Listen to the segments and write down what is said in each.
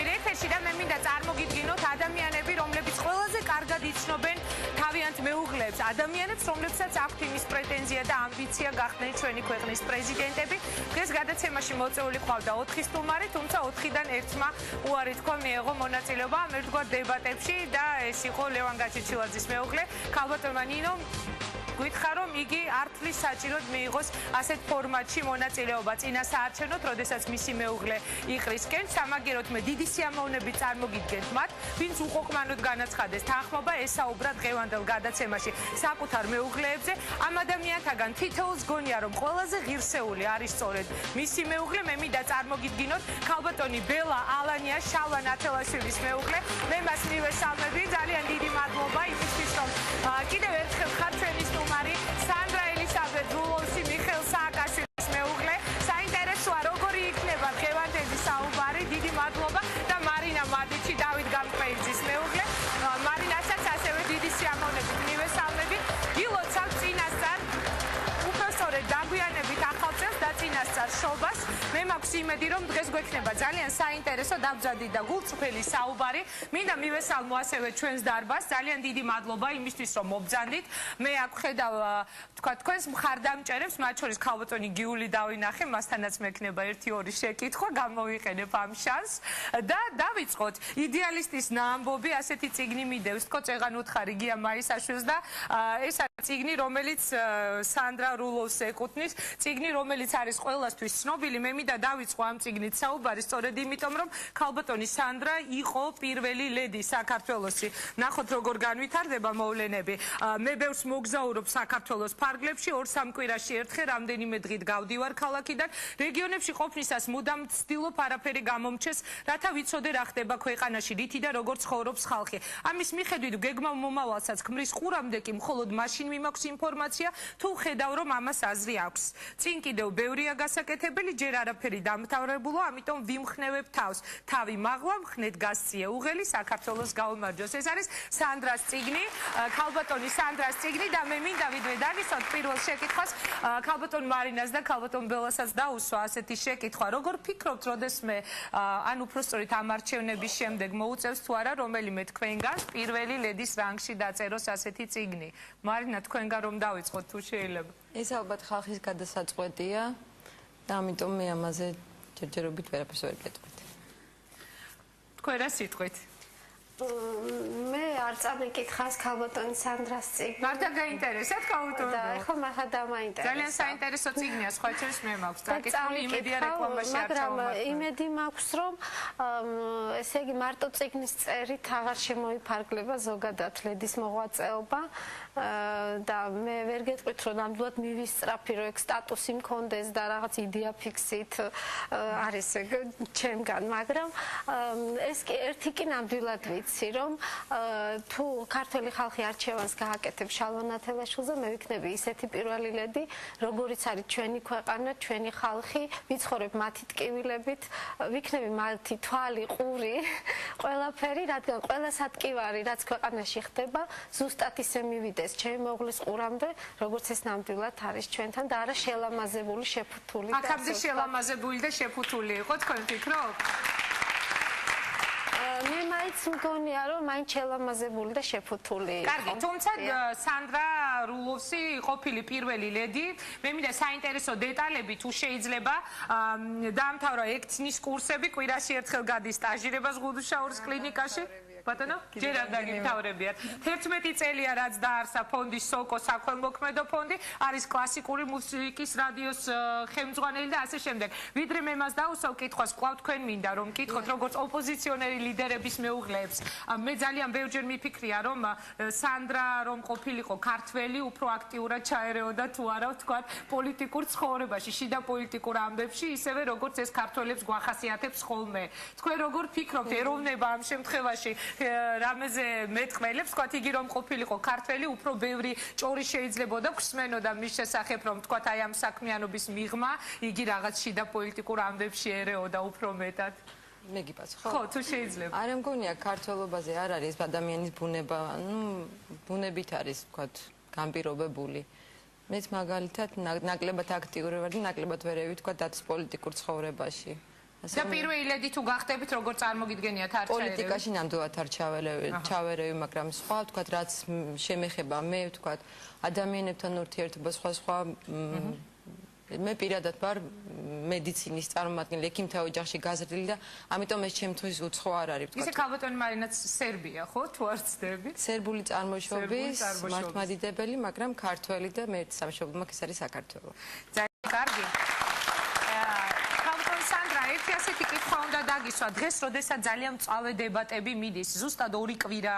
პირდაპირ ეთერში და მე მინდა წარმოგიდგინოთ ადამიანები, რომლებიც ყველაზე კარგად იცნობენ თავიანთ მეუღლეებს, ადამიანებს, რომლებსაც აქვთ იმის პრეტენზია და ამბიცია გახდნენ ჩვენი ქვეყნის პრეზიდენტები. დღეს გადაცემაში მოწეული ყავდა 4 სტუმარი, თუმცა 4-დან ერთმა უარი თქვა მიეღო მონაწილეობა ამ ერთგვარ დებატებში და ეს იყო ლევან გაჩეჩილაძის მეუღლე, ქალბატონმა ნინომ. გითხრა რომ იგი ართლის საჭიროდ მიიღოს ასეთ ფორმატში მონაწილეობა წინა საარჩევნოდ, როდესაც მისი მეუღლე იყრისკენ. სამაგიეროდ მე დიდი სიამოვნებით წარმოგიდგენთ მათ, ვინც უყოყმანოდ განაცხადეს თანხმობა ესაუბრა დღევანდელ გადაცემაში საკუთარ მეუღლეებზე. ამ ადამიანთაგან თითოეულს გონია რომ ყველაზე ღირსეული არის სწორედ მისი მეუღლე. მე მინდა წარმოგიდგინოთ ქალბატონი ბელა ალანია, შალვა ნათელაშვილის მეუღლე. მე მას მივესალმები, ძალიან დიდი მადლობა იმისთვის რომ კიდევ ერთხელ ხარ ჩვენი სტუმარი. სანდრა ელისაბედ რულოვსი, მიხეილ სააკაშვილის მეუღლე. საინტერესოა როგორი იქნება დღევანდელი საუბარი. დიდი მადლობა და მარინა მადიჩი, დავით გამყმეიძის მეუღლე. მარინასაც ასევე დიდი სიამოვნებით მივესალმები. გილოცავთ წინასწარ უпростоრედ დაგვიანებით ახალ წელს და წინასწარ შობას. მე მაქვს იმედი რომ დღეს გვექნება ძალიან საინტერესო, დამზადი და გულწრფელი საუბარი. მინდა მივესალმო ასევე ჩვენს დარბაზს. ძალიან დიდი მადლობა იმისთვის რომ მობრძანდით. მე აქ ხედავ თქვა თქვენს მხარდამჭერებს, მათ შორის ქალბატონი გიული დავინახე, მასთანაც მექნება 1-2 შეკითხვა, გამოვიყენებ ამ შანსს და დავიწყოთ. იდეალისტის ნაამბობი, ასეთი წიგნი მიდევს თქო წეღან უთხარი გია მაისაშვილს და ეს არის წიგნი, რომელიც სანდრა რულოვს ეკუთვნის, წიგნი, რომელიც არის ყველასთვის ცნობილი. მე მინდა დავიწყო ამ წიგნით საუბარი, სწორედ იმიტომ, რომ ქალბატონი სანდრა იყო პირველი ლედი საქართველოსი. ნახოთ როგორ განვითარდება მოვლენები. მე ბევრს მოგზაურობ საქართველოს ფარგლებში, 2-3 კვირაში ერთხელ რამდენიმე დღით გავდივარ ქალაქიდან. რეგიონებში ყოფნისას მუდამ ვცდილობ არაფერი გამომჩეს, რათა ვიცოდე რა ხდება ქვეყანაში, რითი და როგორ ცხოვრობს ხალხი. ამის მიხედვით გეგმა მომავალსაც ქმრის ყურამდე კი მხოლოდ მაშინ მიმაქვს ინფორმაცია, თუ ხედავ რომ ამას აზრი აქვს. წინ კიდევ ბევრია გასაკეთებელი, ჯერ არაფერი დამთავრებულა, ამიტომ ვიმხნევებ თავს. თავი მაღლა, მხნედ გასწიე უღელი, საქართველოს გაუმარჯოს. ეს არის სანდრას წიგნი, ქალბატონი სანდრას წიგნი და მე მინდა ვიდრე დავისვათ პირველ შეკითხვას, ქალბატონ მარინას და ქალბატონ ბელასაც დაუსვა ასეთი შეკითხვა. როგორ ფიქრობთ, როდესმე ან უпростоრით ამ არჩევნების შემდეგ მოუწევს თუ არა რომელიმე თქვენგანს პირველი ლედის რანგში დაწეროს ასეთი წიგნი? მარინა, თქვენგან რომ დავიწყოთ თუ შეიძლება? ეს ალბათ ხალხის გადასაწყვეტია და ამიტომ მე ამაზე ჯერჯერობით ვერაფერს ვერ გეტყვით. თქვენ რა სიტყვით? მე არ წამიკითხავს ქალბატონი სანდრას წიგნი. მარტო გაინტერესებთ ქალბატონი? და ეხლა მართლა დამაინტერესა. ძალიან საინტერესო წიგნია, სხვა ჩემს მე მაქვს. დაკითხული იმედია რეკლამაში არ მაგრამ იმედი მაქვს რომ ესე იგი მარტო წიგნის წერით აღარ შემოიფარგლება ზოგადად ლედის მოღვაწეობა და მე ვერ გეტყვით რომ ნამდვილად მივისწრაფი რომ ეგ სტატუსი მქონდეს და რაღაც იდეა ფიქსით არის ჩემგან, მაგრამ ეს კი ერთი კი ნამდვილად ვიცი რომ თუ ქართველი ხალხი არჩევანს გააკეთებს შალვა ნათელაშვილზე, მე ვიქნები ისეთი პირველი ლედი, როგორიც არის ჩვენი ქვეყანა, ჩვენი ხალხი, ვიცხოვრებ მათი ტკივილებით, ვიქნები მათი თვალი, ყური, ყველაფერი, რადგან ყველა სატკივარი, რაც ქვეყანაში ხდება, ზუსტად ისე მივიდეს ჩემი მეუღლის ყურამდე, როგორც ეს ნამდვილად არის ჩვენთან და არა შელამაზებული, შეფუთული. აქამდე შელამაზებული და შეფუთული იყო, თქვენ ფიქრობთ? მე მაინც მგონია რომ მაინც შელამაზებული და შეფუთული იყო. კარგი, თუმცა სანდრა რულოვსი ყოფილი პირველი ლედი, მე მინდა საინტერესო დეტალები თუ შეიძლება დაამთავრა ექცნის კურსები, კვირაში ერთხელ გადის სტაჟირებას გუდუშაურის კლინიკაში. ბატონო, ჯერ არ დაგიმთავრებიათ. 11 წელია რაც დაარსა ფონდი სოკო საქველმოქმედო ფონდი, არის კლასიკური მუსიკის რადიოს ხელმძღვანელი და ასე შემდეგ. ვიდრე მე მას დაუსვავ კითხვას, კვლავ თქვენ მინდა რომ კითხოთ როგორც ოპოზიციონერი ლიდერების მეუღლეებს. მე ძალიან ბევრჯერ მიფიქრია რომ სანდრა რომ ყოფილიყო ქართველი, უფრო აქტიურად ჩაერეოდა თუ არა ვთქვათ პოლიტიკურ ცხოვრებაში, შიდა პოლიტიკურ ამბებში, ისევე როგორც ეს ქართველებს გვახასიათებს ხოლმე. თქვენ როგორ ფიქრობთ, ეროვნება ამ შემთხვევაში რამეზე მეტყველებს, თქვათ იგი რომ ყოფილიყო ქართველი, უფრო ბევრი ჭორი შეიძლებოდა გვსმენოდა მის შესახებ, რომ თქვათ აი ამ საქმიანობის მიღმა, იგი რაღაც შიდა პოლიტიკურ ამბებში ერეოდა უფრო მეტად. მე გიპაც ხო? ხო, თუ შეიძლება. არ მგონია ქართველობაზე არ არის ადამიანის ბუნება, ბუნებით არის, ვთქვათ, განპირობებული. მეც მაგალითად ნაკლებად აქტიური ვარ და ნაკლებად ვერევი, ვთქვათ, დაცვის პოლიტიკურ ცხოვრებაში. და პირველი ლედი თუ გახდებით, როგორ წარმოგიდგენიათ არჩევები? პოლიტიკაში ნამდვილად არ ჩავერევი, მაგრამ სხვა ვთქვათ, რაც შემეხება მე ვთქვათ, ადამიანებთან ურთიერთობა სხვა მე პირადად ვარ მედიცინის წარმომადგენელი, ექიმთა ოჯახში გაზრდილი და ამიტომ ეს ჩემთვის უცხო არ არის ვთქვათ. ისე ქალბატონი მარინაც სერბია, ხო? თუ არ ვცდები? სერბული წარმოშობის მართლმადიდებელი, მაგრამ ქართველი და მე სამშობლო მაქვს ეს არის საქართველო. ძალიან კარგი. სანდრა, ერთი ასეთი კითხვა უნდა დაგისვა. დღეს, როდესაც ძალიან მწვავე დებატები მიდის, ზუსტად 2 კვირა,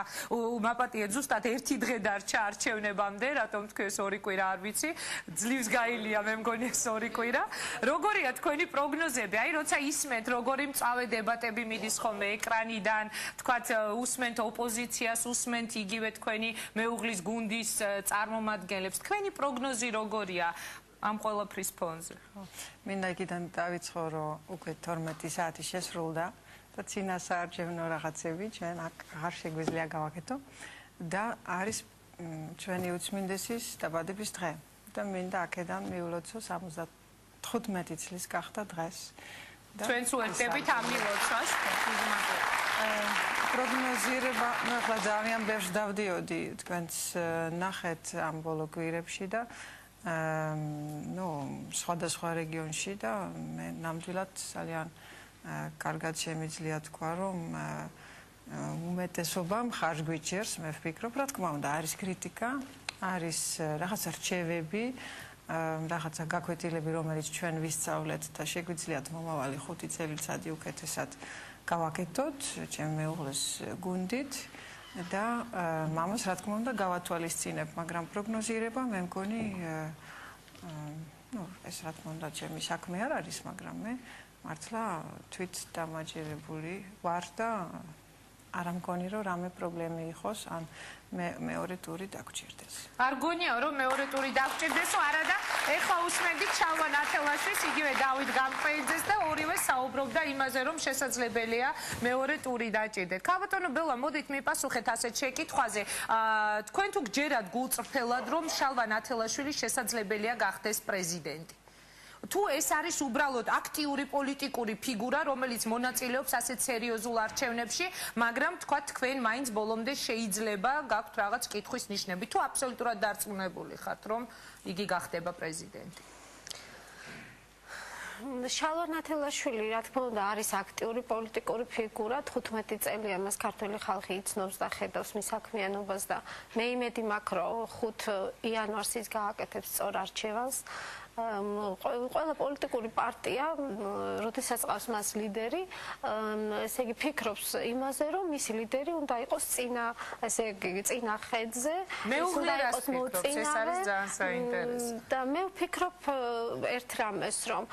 მაპატიეთ, ზუსტად 1 დღე დარჩა არჩევნებამდე, რატომ თქვი ეს 2 კვირა არ ვიცი. ძლივს გაილია, მე მგონი ეს 2 კვირა. როგორია თქვენი პროგნოზები? აი, როცა ისმენთ, როგორი მწვავე დებატები მიდის ხოლმე ეკრანიდან, თქვათ, უსმენთ ოპოზიციას, უსმენთ იგივე თქვენი მეუღლის გუნდის წარმომადგენლებს. თქვენი პროგნოზი როგორია? ამ ყველაფრის ფონზე. მინდა იქიდან დავიწყო, რომ უკვე 12 საათი შესრულდა და წინასაარჩევნო რაღაცები ჩვენ აქ აღარ შეგვიძლია გავაკეთო და არის ჩვენი უწმინდესის დაბადების დღე და მინდა აქედან მიულოცო 75 წლის გახდა დღეს. ჩვენც უერთდებით ამ მილოცვას. პროგნოზირება, მე ახლა ძალიან ბევრს დავდიოდი, თქვენს ნახეთ ამ ბოლო კვირებში და სხვადასხვა რეგიონში და მე ნამდვილად ძალიან კარგად შემიძლია თქვა, რომ უმეტესობამ ხარჯ გვიჭერს, მე ვფიქრობ, რა თქმა უნდა, არის კრიტიკა, არის რაღაცა რჩევები, რაღაცა გაკვეთილები, რომელიც ჩვენ ვისწავლეთ და შეგვიძლიათ მომავალი 5 წელიწადი უკეთესად გავაკეთოთ, ჩემი მეუღლის გუნდით. და მამას რა თქმა უნდა გავათვალისწინებ, მაგრამ პროგნოზირება მე მგონი ეს რა თქმა უნდა ჩემი საქმე არ არის, მაგრამ მე მართლა თვით დამაჯერებული ვარ და არ მგონი რომ რამე პრობლემა იყოს, ან მეორე ტური დაგჭირდეს. არ გონია რომ მეორე ტური დაგჭირდესო, არა და ეხლა უსმენდით შალვა ნათელაშვილს, იგივე დავით გამყრელიძეს და ორივე საუბრობდა იმაზე, რომ შესაძლებელია მეორე ტური დაჭირდეთ. ქალბატონო ბელა, მოდით მიპასუხეთ ასეთ შეკითხვაზე. თქვენ თუ გჯერათ გულწრფელად, რომ შალვა ნათელაშვილი შესაძლებელია გახდეს პრეზიდენტი? თუ ეს არის უბრალოდ აქტიური პოლიტიკური ფიგურა, რომელიც მონაწილეობს ასეთ სერიოზულ არჩევნებში, მაგრამ თქვა თქვენ მაინც ბოლომდე შეიძლება გაქვთ რაღაც კითხვის ნიშნები, თუ აბსოლუტურად დარწმუნებული ხართ, რომ იგი გახდება პრეზიდენტი? შალვა ნათელაშვილი, რა თქმა უნდა, არის აქტიური პოლიტიკური ფიგურა, 15 წელია მას ქართული ხალხი იცნობს და ხედავს მის საქმიანობას და მე იმედი მაქვს, რომ 5 იანვარს ის გააკეთებს სწორ არჩევანს. ყველა პოლიტიკური პარტია, როდესაც ყავს მას ლიდერი, ესე იგი ფიქრობს იმაზე, რომ მისი ლიდერი უნდა იყოს წინა ხედზე, უნდა იყოს მოწინავე. ეს არის ძალიან საინტერესო. და მე ვფიქრობ ერთ რამეს, რომ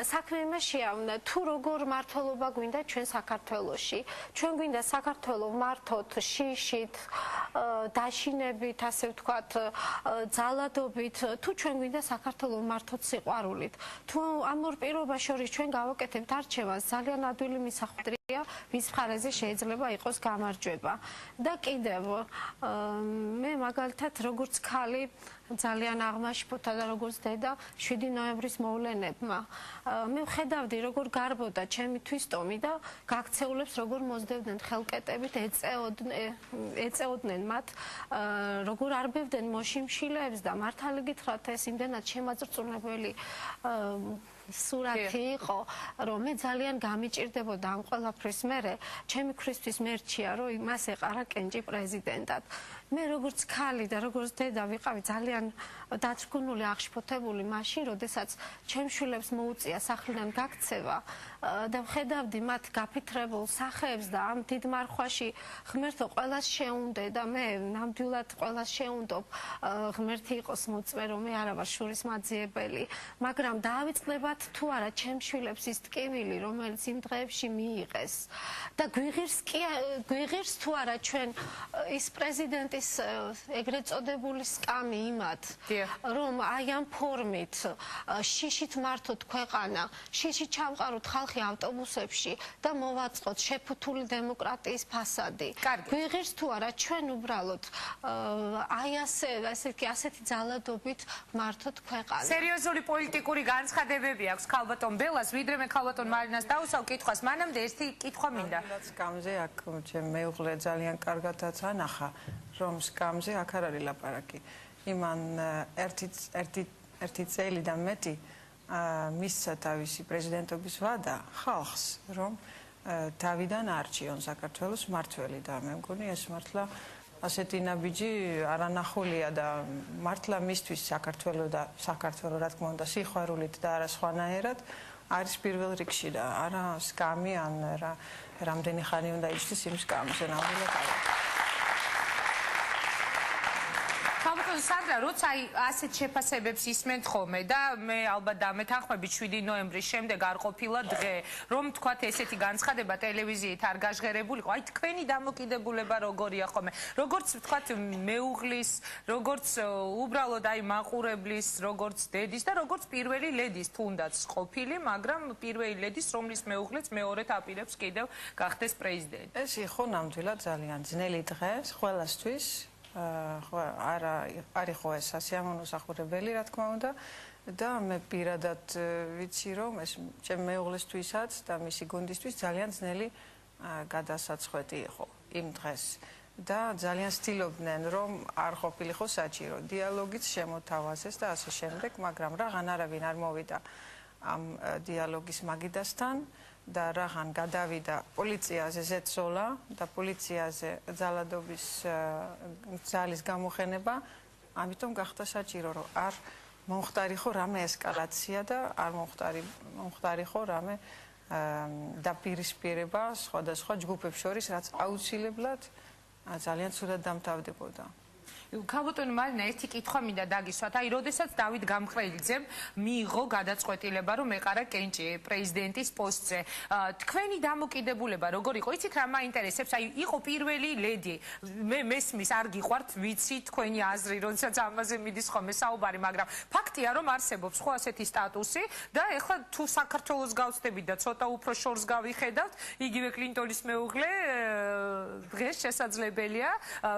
საქმე იმაშია, თუ როგორ მართლობა გვინდა ჩვენ საქართველოში, ჩვენ გვინდა საქართველო მართოთ შიშით, დაშინებით, ასე ვთქვათ, ძალადობით, თუ ჩვენ გვინდა საქართველო მართოთ სიყვარულით. თუ ამ ორ პირობას შორის ჩვენ გავაკეთებთ არჩევანს, ძალიან ადვილი მისახვედრია, ვის მხარეზე შეიძლება იყოს გამარჯვება. და კიდევ მე მაგალითად როგორც ქალი ძალიან აღმაშფოთა და როგორც დედა 7 ნოემბრის მოვლენებმა. მე ვხედავდი როგორ გარბოდა ჩემი თვისტომი და გაქცეულებს როგორ მოძდევდნენ ხელკეტებით, ეწეოდნენ მათ, როგორ არბევდნენ მოშიმშილეებს და მართალი გითხრათ ეს იმდენად შემაწრწუნებელი სურათი იყო, რომ მე ძალიან გამიჭირდებოდა ამ ყველაფრის მერე, ჩემი ქრისთვის მერჩია, რომ მას ეყარა კენჭი პრეზიდენტად. მე როგორც ქალი და როგორც დედა ვიყავი ძალიან დაწკუნული, აღშფოთებული მაშინ, როდესაც ჩემ შვილებს მოუწია სახლიდან გაქცევა და ვხედავდი მათ გაფითრებულ სახეებს და ამ დიდ მარხვაში ღმერთო ყველას შეუნდე და მე ნამდვილად ყველას შეუნდობ, ღმერთი იყოს მოწმე, რომ მე არა ვარ შურის მაძიებელი, მაგრამ დაავიწყდებათ თუ არა ჩემ შვილებს ის ტკივილი, რომელიც იმ დღეებში მიიღეს და გვიღირს თუ არა ჩვენ ის პრეზიდენტის ეგრეთ წოდებული სკამი იმათ, რომ აი ამ ფორმით შიშით მართოთ ქვეყანა, შიშით ჩამყაროთ ხალხი ავტობუსებში და მოვაწყოთ შეფუთული დემოკრატიის ფასადი. გვიღირს თუ არა ჩვენ უბრალოდ აი ასეთი ძალადობით მართოთ ქვეყანა. სერიოზული პოლიტიკური განცხადებები აქვს ქალბატონ ბელას, ვიდრე მე ქალბატონ მარინას დავუსავ კითხვას, მანამდე ერთი კითხვა მინდა. სკამზე აქ ჩემ მეუღლე ძალიან კარგადაც ანახა, რომ სკამზე აქ არ არის ლაპარაკი. იმან ერთი წელი და მეტი მისცა თავისი პრეზიდენტობის ვადა ხალხს, რომ თავიდან არჩიონ საქართველოს მმართველი და მე მგონი ეს მართლა ასეთი ნაბიჯი არანახულია და მართლა მისთვის საქართველო რა თქმა უნდა სიყვარულით და არა სხვანაირად არის პირველ რიგში და არა სკამი ან რამდენი ხანი უნდა იჭდეს იმ სკამზე ნამდვილად. სანდრა, როცა ასეთ შეფასებებს ისმენთ ხოლმე და მე ალბათ დამეთანხმები 7 ნოემბრის შემდეგ არ ყოფილა დღე, რომ თქვათ ესეთი განცხადება ტელევიზიით არ გაჟღერებულიყო. აი თქვენი დამოკიდებულება როგორია ხოლმე? როგორც თქვათ მეუღლის, როგორც უბრალოდ აი მაყურებლის, როგორც დედის და როგორც პირველი ლედის თუნდაც ყოფილი, მაგრამ პირველი ლედის, რომლის მეუღლეც მეორედ აპირებს კიდევ გახდეს პრეზიდენტი. ეს იყო ნამდვილად ძალიან ძნელი დღე ყველასთვის. არ იყო ეს სასიამოვნოსახურებელი, რა თქმა უნდა, და მე პირადად ვიცი, რომ ეს ჩემ მეუღლესთვისაც და მისი გუნდისთვის ძალიან ძნელი გადასაწყვეტი იყო იმ დღეს. და ძალიან ცდილობდნენ, რომ არ ყოფილიყო საჭირო დიალოგიც შემოთავაზეს და ასე შემდეგ, მაგრამ არავინ არ მოვიდა ამ დიალოგის მაგიდასთან. და რაღან გადავიდა პოლიციაზე ზეცოლა და პოლიციაზე ძალადობის ძალის გამოყენება, ამიტომ გახდა საჭირო, რომ არ მომხდარიყო რამე ესკალაცია და არ მომხდარიყო რამე დაპირისპირება სხვადასხვა ჯგუფებს შორის, რაც აუცილებლად ძალიან ცუდად დამთავრდებოდა. ქალბატონო მარინა, ერთი კითხვა მინდა დაგისვათ. აი, როდესაც დავით გამხრელიძემ მიიღო გადაწყვეტილება, რომ ეყარა კენჭი პრეზიდენტის პოსტზე, თქვენი დამოკიდებულება როგორ იყო? იცით რა მაინტერესებს? აი, იყო პირველი ლედი. მე მესმის არ გიყვართ, ვიცი თქვენი აზრი, როდესაც ამაზე მიდის ხოლმე საუბარი, მაგრამ ფაქტია, რომ არსებობს ხო ასეთი სტატუსი და ეხლა თუ საქართველოს გავწდებით და ცოტა უფრო შორს გავიხედავთ, იგივე კლინტონის მეუღლე დღეს შესაძლებელია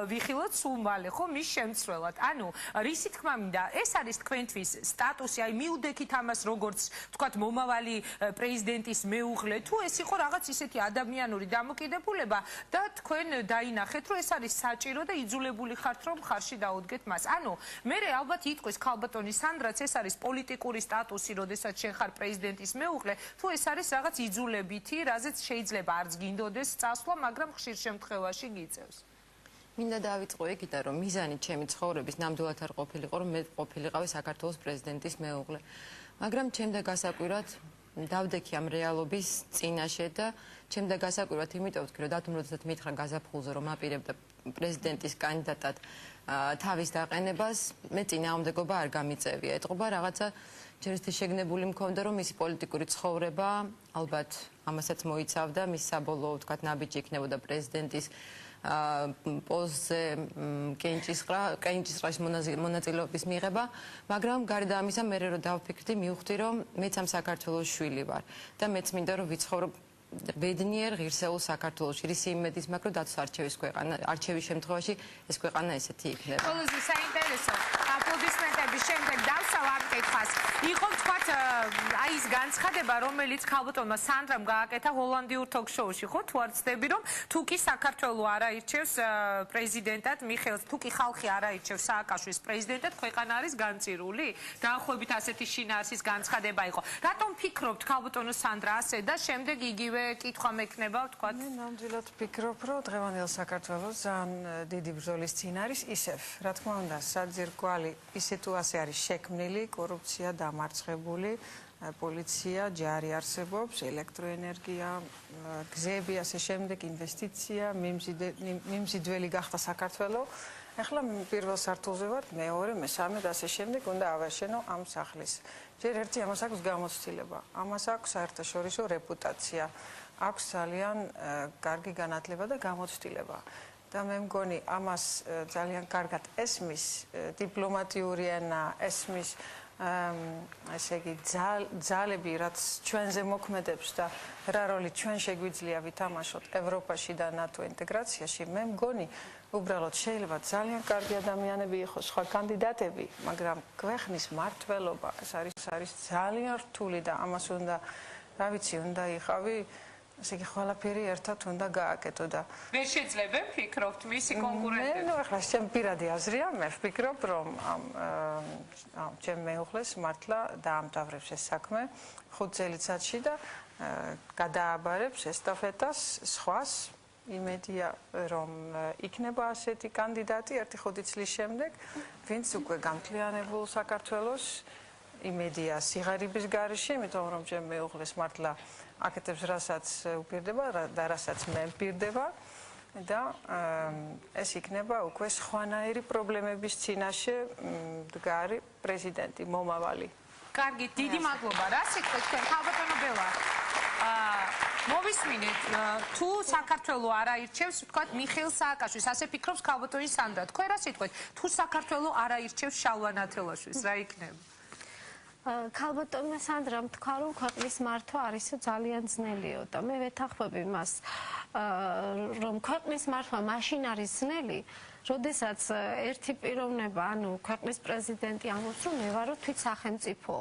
ვიხილოთ სულ მალე, ხო? შემცვლელად. ანუ რისი თქმა მინდა, ეს არის თქვენთვის სტატუსი, აი მიუდექით ამას როგორც თქვათ მომავალი პრეზიდენტის მეუღლე, თუ ეს იყო რაღაც ისეთი ადამიანური დამოკიდებულება და თქვენ დაინახეთ, რომ ეს არის საჭირო და იძულებული ხართ, რომ ხარში დაუდგეთ მას. ანუ მე ალბათ იტყვის ქალბატონი სანდრაც, ეს არის პოლიტიკური სტატუსი, როდესაც შენ ხარ პრეზიდენტის მეუღლე, თუ ეს არის რაღაც იძულებითი, რაზეც შეიძლება არც გინდოდეს წასვლა, მაგრამ ხშირ შემთხვევაში გიწევს. მინდა დავიწყო ეგიდან, რომ მიზანი ჩემი ცხოვრების ნამდვილად არ ყოფილიყო, რომ მე ყოფილიყავი საქართველოს პრეზიდენტის მეუღლე. მაგრამ ჩემდა გასაკვირად დავდექი ამ რეალობის წინაშე და ჩემდა გასაკვირად იმიტომ ვთქვი, რომ დათომ როდესაც მითხრა გაზაფხულზე, რომ აპირებდა პრეზიდენტის კანდიდატად თავის დაყენებას, მე წინააღმდეგობა არ გამიწევია. ეთყობა რაღაცა ჯერისთი შეგნებული მქონდა, რომ მისი პოლიტიკური ცხოვრება ალბათ ამასაც მოიცავდა, მის საბოლოო ვთქვათ ნაბიჯი იქნებოდა პრეზიდენტის პოზზე კენჭისყრის მონაწილეობის მიღება, მაგრამ გარდა ამისა მე რო დავფიქრდი, მივხვდი, რომ მეც ამ საქართველოს შვილი ვარ და მეც მინდა რომ ვიცხოვრო ბედნიერ ღირსეულ საქართველოში. ისი იმედის მაქვს, რომ დაცვის არჩევის შემთხვევაში ეს ქვეყანა ესეთი იქნება. ყველაზე საინტერესო აპლოდისმენტების შემდეგ დავსავ ამ კითხვას. იყო თქვათ აი ის განცხადება, რომელიც ქალბატონმა სანდრამ გააკეთა ჰოლანდიურ ток-შოუში, ხო? თუ არ ცდები, რომ თუ კი საქართველო არ აირჩევს პრეზიდენტად მიხეილს, თუ კი ხალხი არ აირჩევს სააკაშვილის პრეზიდენტად, ქვეყანა არის განწირული? დაახლოებით ასეთი შინაარსის განცხადება იყო. რატომ ფიქრობთ ქალბატონო სანდრა ასე და შემდეგ იგივე კითხვა მექნება, თქვათ? მე ნამდვილად ფიქრობ, რომ დღევანდელ საქართველოს ძალიან დიდი ბრძოლის წინ არის ისევ. რა თქმა უნდა, საძირკვალი ისე თუ ასე არის შექმნილი, კორუფცია დამარცხებული, პოლიცია, ჯარი არსებობს, ელექტროენერგია, გზები, ასე შემდეგ, ინვესტიცია, მიმზიდველი გახდა საქართველო. ეხლა პირველ სართულზე ვარ, მეორე, მესამე და ასე შემდეგ უნდა ავაშენო ამ სახლის. ჯერ ერთი ამას აქვს გამოცდილება, ამას აქვს საერთაშორისო რეპუტაცია, აქვს ძალიან კარგი განათლება და გამოცდილება. და მე მგონი ამას ძალიან კარგად ესმის დიპლომატიური ენა, ესმის ესე იგი ძალები, რაც ჩვენზე მოქმედებს და რა როლი ჩვენ შეგვიძლია ვითამაშოთ ევროპაში და ნატო ინტეგრაციაში, მე მგონი უბრალოდ შეიძლება ძალიან კარგი ადამიანები იყოს სხვა კანდიდატები, მაგრამ ქვეყნის მმართველობა ეს არის ძალიან რთული და ამას უნდა, რა ვიცი, უნდა იყავი ესე იგი ყველაფერი ერთად უნდა გააკეთო და ვერ შეძლებენ ფიქრობთ მისი კონკურენტები? ნუ ახლა ჩემ პირადი აზრია, მე ვფიქრობ, რომ ჩემ მეუღლეს მართლა დაამთავრებს ეს საქმე 5 წელიწადში და გადააბარებს ესტაფეტას სხვას. იმედია, რომ იქნება ასეთი კანდიდატი 1-5 წლის შემდეგ, ვინც უკვე გამთლიანებულ საქართველოს იმედია სიღარიბის გარეშე, იმიტომ რომ ჩემ მეუღლეს მართლა აკეთებს რასაც უპირდება და რასაც მე ვპირდება და ეს იქნება უკვე სხვანაირი პრობლემების წინაშე მდგარი პრეზიდენტი მომავალი. კარგი, დიდი მადლობა. რა სიტყვით თქვენ ქალბატონო ბელა? მოვისმინეთ, თუ საქართველოს არ აირჩევს, ვთქვათ, მიხეილ სააკაშვილს, ასე ფიქრობს ქალბატონი სანდრა. თქვენ რა სიტყვით? თუ საქართველოს არ აირჩევს შალვა ნათელაშვილს, რა იქნება? ქალბატონმა სანდრამ თქვა, რომ ქვეყნის მართვა არის ძალიან ძნელიო და მე ვეთანხმები მას, რომ ქვეყნის მართვა მაშინ არის ძნელი, როდესაც ერთი პიროვნება, ანუ ქვეყნის პრეზიდენტი ამბობს, რომ მე ვარო თვით სახელმწიფო.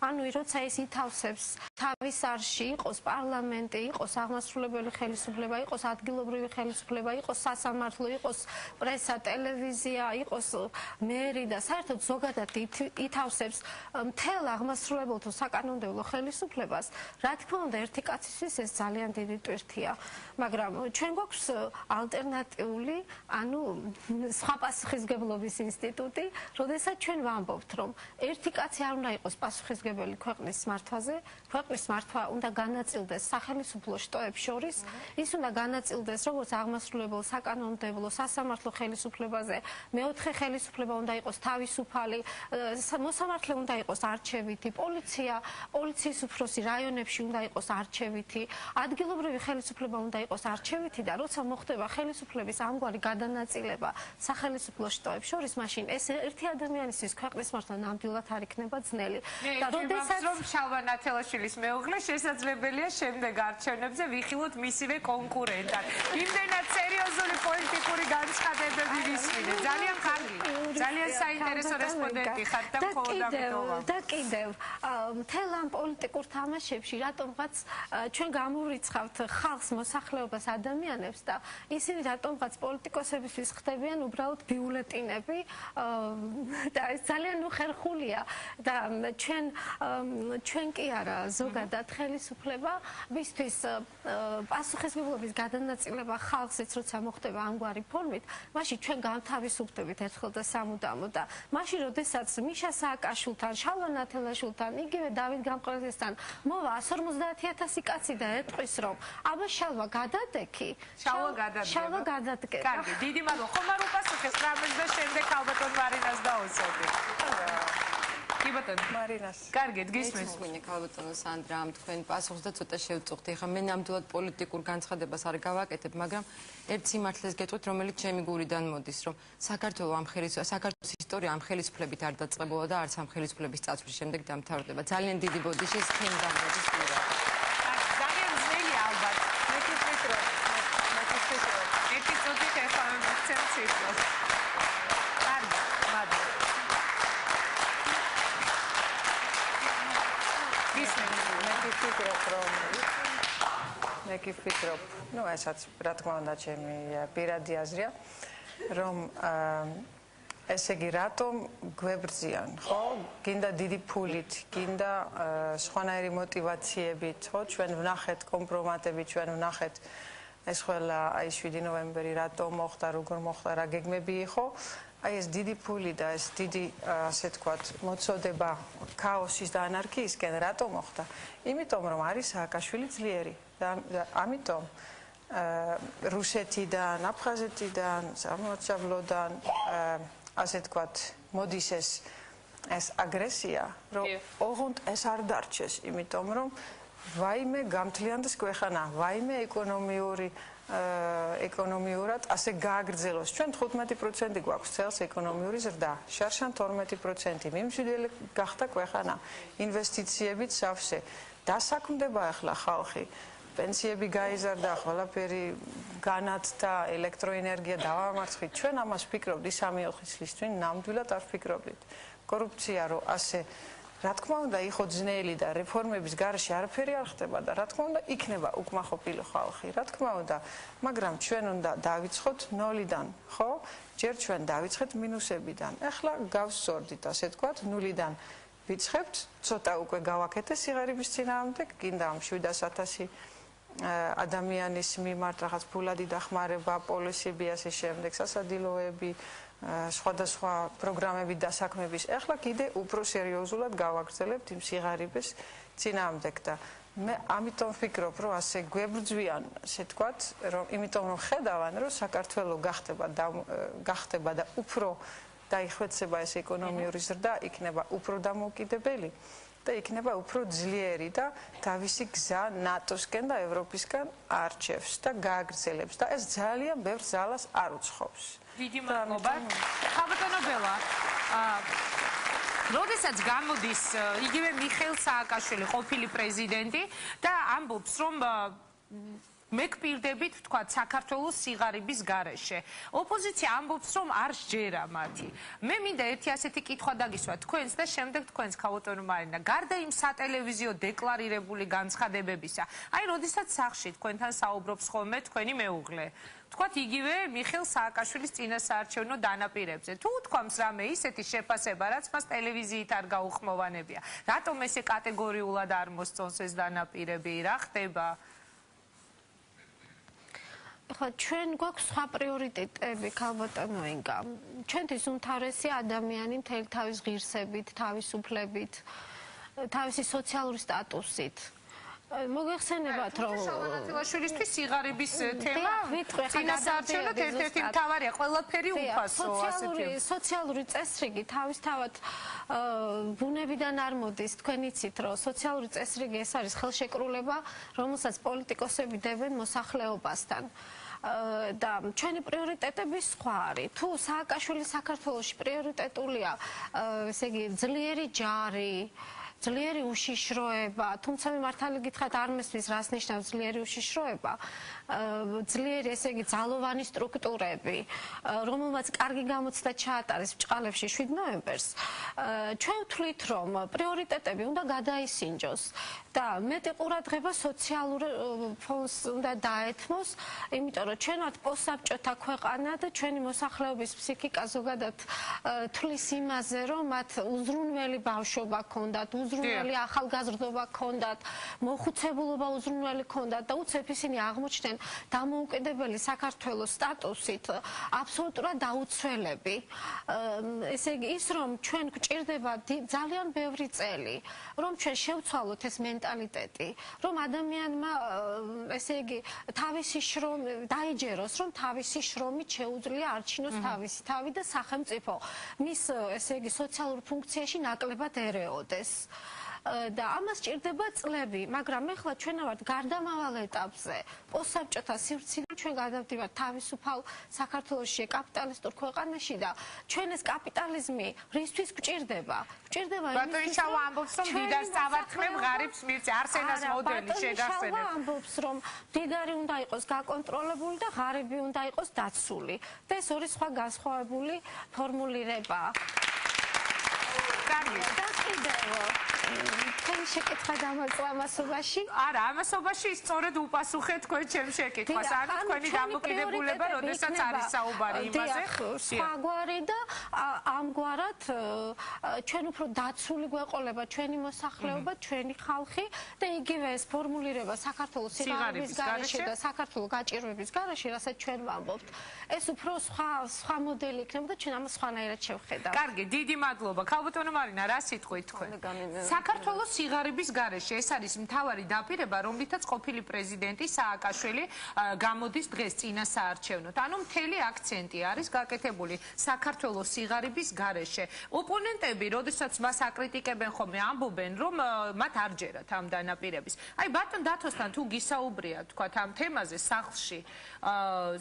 ანუ როცა ის ითავსებს თავის არში, იყოს პარლამენტი, იყოს აღმასრულებელი ხელისუფლება, იყოს ადგილობრივი ხელისუფლება, იყოს სასამართლო, იყოს პრესა, ტელევიზია, იყოს მერი და საერთოდ ზოგადად ითავსებს მთელ აღმასრულებელთა საკანონმდებლო ხელისუფლებას, რა თქმა უნდა, ერთი კაცისთვის ეს ძალიან დიდი ტვირთია. მაგრამ ჩვენ გვაქვს ალტერნატიული, ანუ სხვა პასუხისმგებლობის ინსტიტუტი, როდესაც ჩვენ ვამბობთ, რომ ერთი კაცი არ უნდა იყოს პასუხისმგებელი ქვეყნის მართვაზე, ქვეყნის მართვა უნდა განაწილდეს სახელმწიფო შტოებს შორის, ის უნდა განაწილდეს როგორც აღმასრულებელ, საკანონმდებლო, სასამართლო ხელისუფლებაზე, მეოთხე ხელისუფლება უნდა იყოს თავისუფალი, მოსამართლე უნდა იყოს არჩევითი, პოლიციის უფროსი რაიონებში უნდა იყოს არჩევითი, ადგილობრივი ხელისუფლება უნდა იყოს არჩევითი და როცა მოხდება ხელისუფლების ამგვარი გადანაწილება სახელმწიფო შტოებს შორის, მაშინ ეს ერთი ადამიანისთვის ქვეყნის მართვა ნამდვილად არ იქნება ძნელი. და როდესაც რომ შალვა ნათელაშვილის მეუღლე შესაძლებელია შემდეგ არჩევნებზე ვიხილოთ მისივე კონკურენტად. იმდენად სერიოზული პოლიტიკური განცხადებები ვისმინეთ. ძალიან კარგი. ძალიან საინტერესო რესპონდენტი ხართ და მხოლოდ ამიტომა. და კიდევ მთელ ამ პოლიტიკურ თამაშებში რატომღაც ჩვენ გამოვრიცხავთ ხალხს, მოსახლეობას, ადამიანებს და ისინი რატომღაც პოლიტიკოსებისთვის ხდებიან უბრალოდ ბიულეტინები და ეს ძალიან უხერხულია და ჩვენ კი არა ზოგადად ხელისუფლება ვისთვის პასუხისმგებლობის გადანაწილება ხალხის როცა მოხდება ამგვარი ფორმით, მაშინ ჩვენ გამთავისუფლდებით ერთხელ და სამუდამოდ და მაშინ როდესაც მიშა სააკაშვილთან, შალვა ნათელაშვილთან, იგივე დავით გამყრელისთან მოვა 150,000 კაცი და ეტყვის რომ აბა შალვა გადადექი, შალვა გადადგე. კარგი, დიდი მადლობა. ხომ არ უპასუხეს რამეს და შემდეგ ქალბატონ მარინას დაუსვები. კი ბატონო მარინას. კარგით, გისმენთ. მოგინე ქალბატონო სანდრა, ამ თქვენ პასუხს და ცოტა შევწუხდი. ხა მე ნამდვილად პოლიტიკურ განცხადებას არ გავაკეთებ, მაგრამ ერთ სიმართლეს გეტყვით, რომელიც ჩემი გულიდან მოდის, რომ საქართველოს ისტორია ამ ხელისუფლებით არ დაწყებულა და არც ამ ხელისუფლების წასვლის შემდეგ დამთავრდება. ძალიან დიდი ბოდიში თქვენ დამოდის პირად. ძალიან ძნელია ალბათ. მე ვფიქრობ. ერთი წუთით ახლა მოგცემ ციფრებს. კარგი, მადლობა. მე ვფიქრობ, ნუ ესაც რა თქმა უნდა ჩემი პირადი აზრია, რომ ესე იგი რატომ გვებრძიან, ხო? გინდა დიდი ფულით, გინდა სხვანაირი მოტივაციებით, ხო? ჩვენ ვნახეთ კომპრომატები, ჩვენ ვნახეთ ეს ყველა აი 7 ნოემბერი რატომ მოხდა, როგორ მოხდა, რა გეგმები იყო. აი ეს დიდი ფული და ეს დიდი ასე თქვათ მოწოდება ქაოსის და ანარქიისკენ რატომ მოხდა? იმიტომ რომ არის სააკაშვილი ძლიერი და ამიტომ რუსეთიდან, აფხაზეთიდან, სამოჩაბლოდან ასე თქვათ მოდის ეს აგრესია, რომ ოღონდ ეს არ დარჩეს, იმიტომ რომ ვაიმე გამთლიანდეს ქვეყანა, ვაიმე ეკონომიური ეკონომიურად ასე გააგრძელოს. ჩვენ 15% გვაქვს წელს ეკონომიური ზრდა, შარშან 12%. მიმშვიდელი გახდა ქვეყანა, ინვესტიციებით სავსე. დასაქმდება ახლა ხალხი. პენსიები გაიზარდა, ყველაფერი განათდა, ელექტროენერგია დავამარცხით. ჩვენ ამას ვფიქრობთ ის 3-4 წლის წინ, ნამდვილად არ ვფიქრობდით. კორუფცია რო ასე რა თქმა უნდა იყო ძნელი და რეფორმების გარეშე არაფერი არ ხდება და რა თქმა უნდა იქნება უკმაყოფილო ხალხი, რა თქმა უნდა, მაგრამ ჩვენ უნდა დავიწყოთ ნოლიდან, ხო? ჯერ ჩვენ დავიწყეთ მინუსებიდან. ახლა გავსწორდით, ასე თქვათ, ნულიდან ვიწყებთ, ცოტა უკვე გავაკეთეთ სიღარიბის წინააღმდეგ, გინდა 700,000 ადამიანის მიმართ რაღაც ფულადი დახმარება, პოლისები ასე შემდეგ, სასადილოები, სხვადასხვა პროგრამები დასაქმების. ახლა კიდე უფრო სერიოზულად გავაგრძელებთ იმ სიღარიბეს წინააღმდეგ და მე ამიტომ ვფიქრობ, რომ ასე გვებრძვიან, ასე თქვათ, რომ იმიტომ რომ ხედავენ, რომ საქართველოს გახდება და უფრო დაიხვეწება ეს ეკონომიური ზრდა, იქნება უფრო დამოუკიდებელი და იქნება უფრო ძლიერი და თავისი გზა ნატოსკენ და ევროპისკენ არჩევს და გააგრძელებს და ეს ძალიან ბევრ ძალას არ უცხობს. დიდი მადლობა. ხალბატონო ბელა, როდესაც გამოდის იგივე მიხეილ სააკაშვილი, ყოფილი პრეზიდენტი და ამბობს, რომ მე გპირდებით, თქვა, საქართველოს სიღარიბის გარეშე. ოპოზიცია ამბობს, რომ არ სჯერა მათი. მე მინდა ერთი ასეთი კითხვა დაგისვა თქვენს და შემდეგ თქვენს, ხალბატონო მარინა. გარდა იმ სატელევიზიო დეკლარირებული განცხადებებისა, აი, როდესაც სახში თქვენთან საუბრობს ხოლმე თქვენი მეუღლე, თქვათ იგივე მიხეილ სააკაშვილის წინასაარჩევნო დანაპირებზე. თუ თქვამს რამე ისეთი შეფასება, რაც მას ტელევიზიით არ გაუხმოვანებია. რატომ ესე კატეგორიულად არ მოსწონს ეს დანაპირები? რა ხდება? ხო, ჩვენ გვაქვს სხვა პრიორიტეტები, ხალბატონო ინგა. ჩვენთვის უმთავრესია ადამიანი მთელი თავის ღირსებით, თავისუფლებით, თავისი სოციალური სტატუსით. მოგეხსენებათ, რომ შალვა-ნათელაშვილისთვის სიღარიბის თემა წინასაარჩევნოდ ერთ-ერთი მთავარია, ყველაფერი უფასო, ასეთი. სოციალური წესრიგი თავისთავად ბუნებიდან არ მოდის. თქვენ იცით, რომ სოციალური წესრიგი ეს არის ხელშეკრულება, რომელსაც პოლიტიკოსები დებენ მოსახლეობასთან. და ჩვენი პრიორიტეტები სხვა არის. თუ სააკაშვილი საქართველოში პრიორიტეტულია, ესე იგი, ძლიერი ჯარი, ძლიერი უშიშროება, თუმცა მე მართალი გითხრათ არ მესმის რას ნიშნავს ძლიერი უშიშროება, ძლიერი ესე იგი ძალოვანი სტრუქტურები, რომელმაც კარგი გამოცდა ჩაატარეს ბჭყალებში 7 ნოემბერს, ჩვენ ვთვლით, რომ პრიორიტეტები უნდა გადაისინჯოს და მეტი ყურადღება სოციალურ ფონს უნდა დაეთმოს, იმიტომ რომ ჩვენ ვართ პოსტსაბჭოთა ქვეყანა და ჩვენი მოსახლეობის ფსიქიკა ზოგადად თვლის იმაზე, რომ მათ უზრუნველი ბავშვობა ჰქონდათ, უზრუნველი ახალგაზრდობა ჰქონდათ, მოხუცებულობა უზრუნველი ჰქონდათ და უცებ ისინი აღმოჩნდნენ დამოუკიდებელი საქართველოს სტატუსით აბსოლუტურად დაუცველები. ესე იგი ის რომ ჩვენ გვჭირდება ძალიან ბევრი წელი, რომ ჩვენ შევცვალოთ ეს მენტალიტეტი, რომ ადამიანმა ესე იგი თავისი შრომი დაიჯეროს, რომ თავისი შრომით შეუძლია არჩინოს თავისი თავი და სახელმწიფო მის ესე იგი სოციალურ ფუნქციაში ნაკლებად ერეოდეს. და ამას ჭირდება წლები, მაგრამ ეხლა ჩვენ ვართ გარდამავალ ეტაპზე. პოსტსაბჭოთა სივრციდან ჩვენ გადავდივართ თავისუფალ საქართველოში, კაპიტალისტურ ქვეყანაში და ჩვენ ეს კაპიტალიზმი რისთვის გვჭირდება? გვჭირდება იმისთვის, ბატონი შალვა ამბობს, რომ დიდარს წავარქმევ ღარიბს მირწე, არსენას მოდელი შეგახსენებ. შალვა ამბობს, რომ დიდარი უნდა იყოს გაკონტროლებული და ღარიბი უნდა იყოს დაცული. და ეს ორი სხვა განსხვავებული ფორმულირებაა. კარგი. და კიდევ თქვენი შეკითხვა დამოწვა ამასობაში? არა, ამასობაში სწორედ უპასუხეთ თქვენ ჩემ შეკითხვას. ანუ თქვენი დამოკიდებულება, როდესაც არის საუბარი იმაზე. სხვაგვარი და ამგვარად ჩვენ უფრო დაცული გვეყოლება ჩვენი მოსახლეობა, ჩვენი ხალხი და იგივე ეს ფორმულირება საქართველოს სიღარიბის გარეშე და საქართველოს გაჭირვების გარეშე, რასაც ჩვენ ვამბობთ. ეს უფრო სხვა მოდელი იქნება და ჩვენ ამას სხვანაირად შევხედავთ. კარგი, დიდი მადლობა. ხალბატონო მარინა, რა სიტყვით თქვენ? საქართველოს სიღარიბის გარეშე. ეს არის მთავარი დაპირება, რომლითაც ყოფილი პრეზიდენტი სააკაშვილი გამოდის დღეს წინა საარჩევნოდ. ანუ მთელი აქცენტი არის გაკეთებული საქართველოს სიღარიბის გარეშე. ოპონენტები, როდესაც მას აკრიტიკებენ ხოლმე, ამბობენ, რომ მათ არ ჯერათ ამ დანაპირების. აი ბატონ დათოსთან თუ გისაუბრია, თქვათ ამ თემაზე სახლში,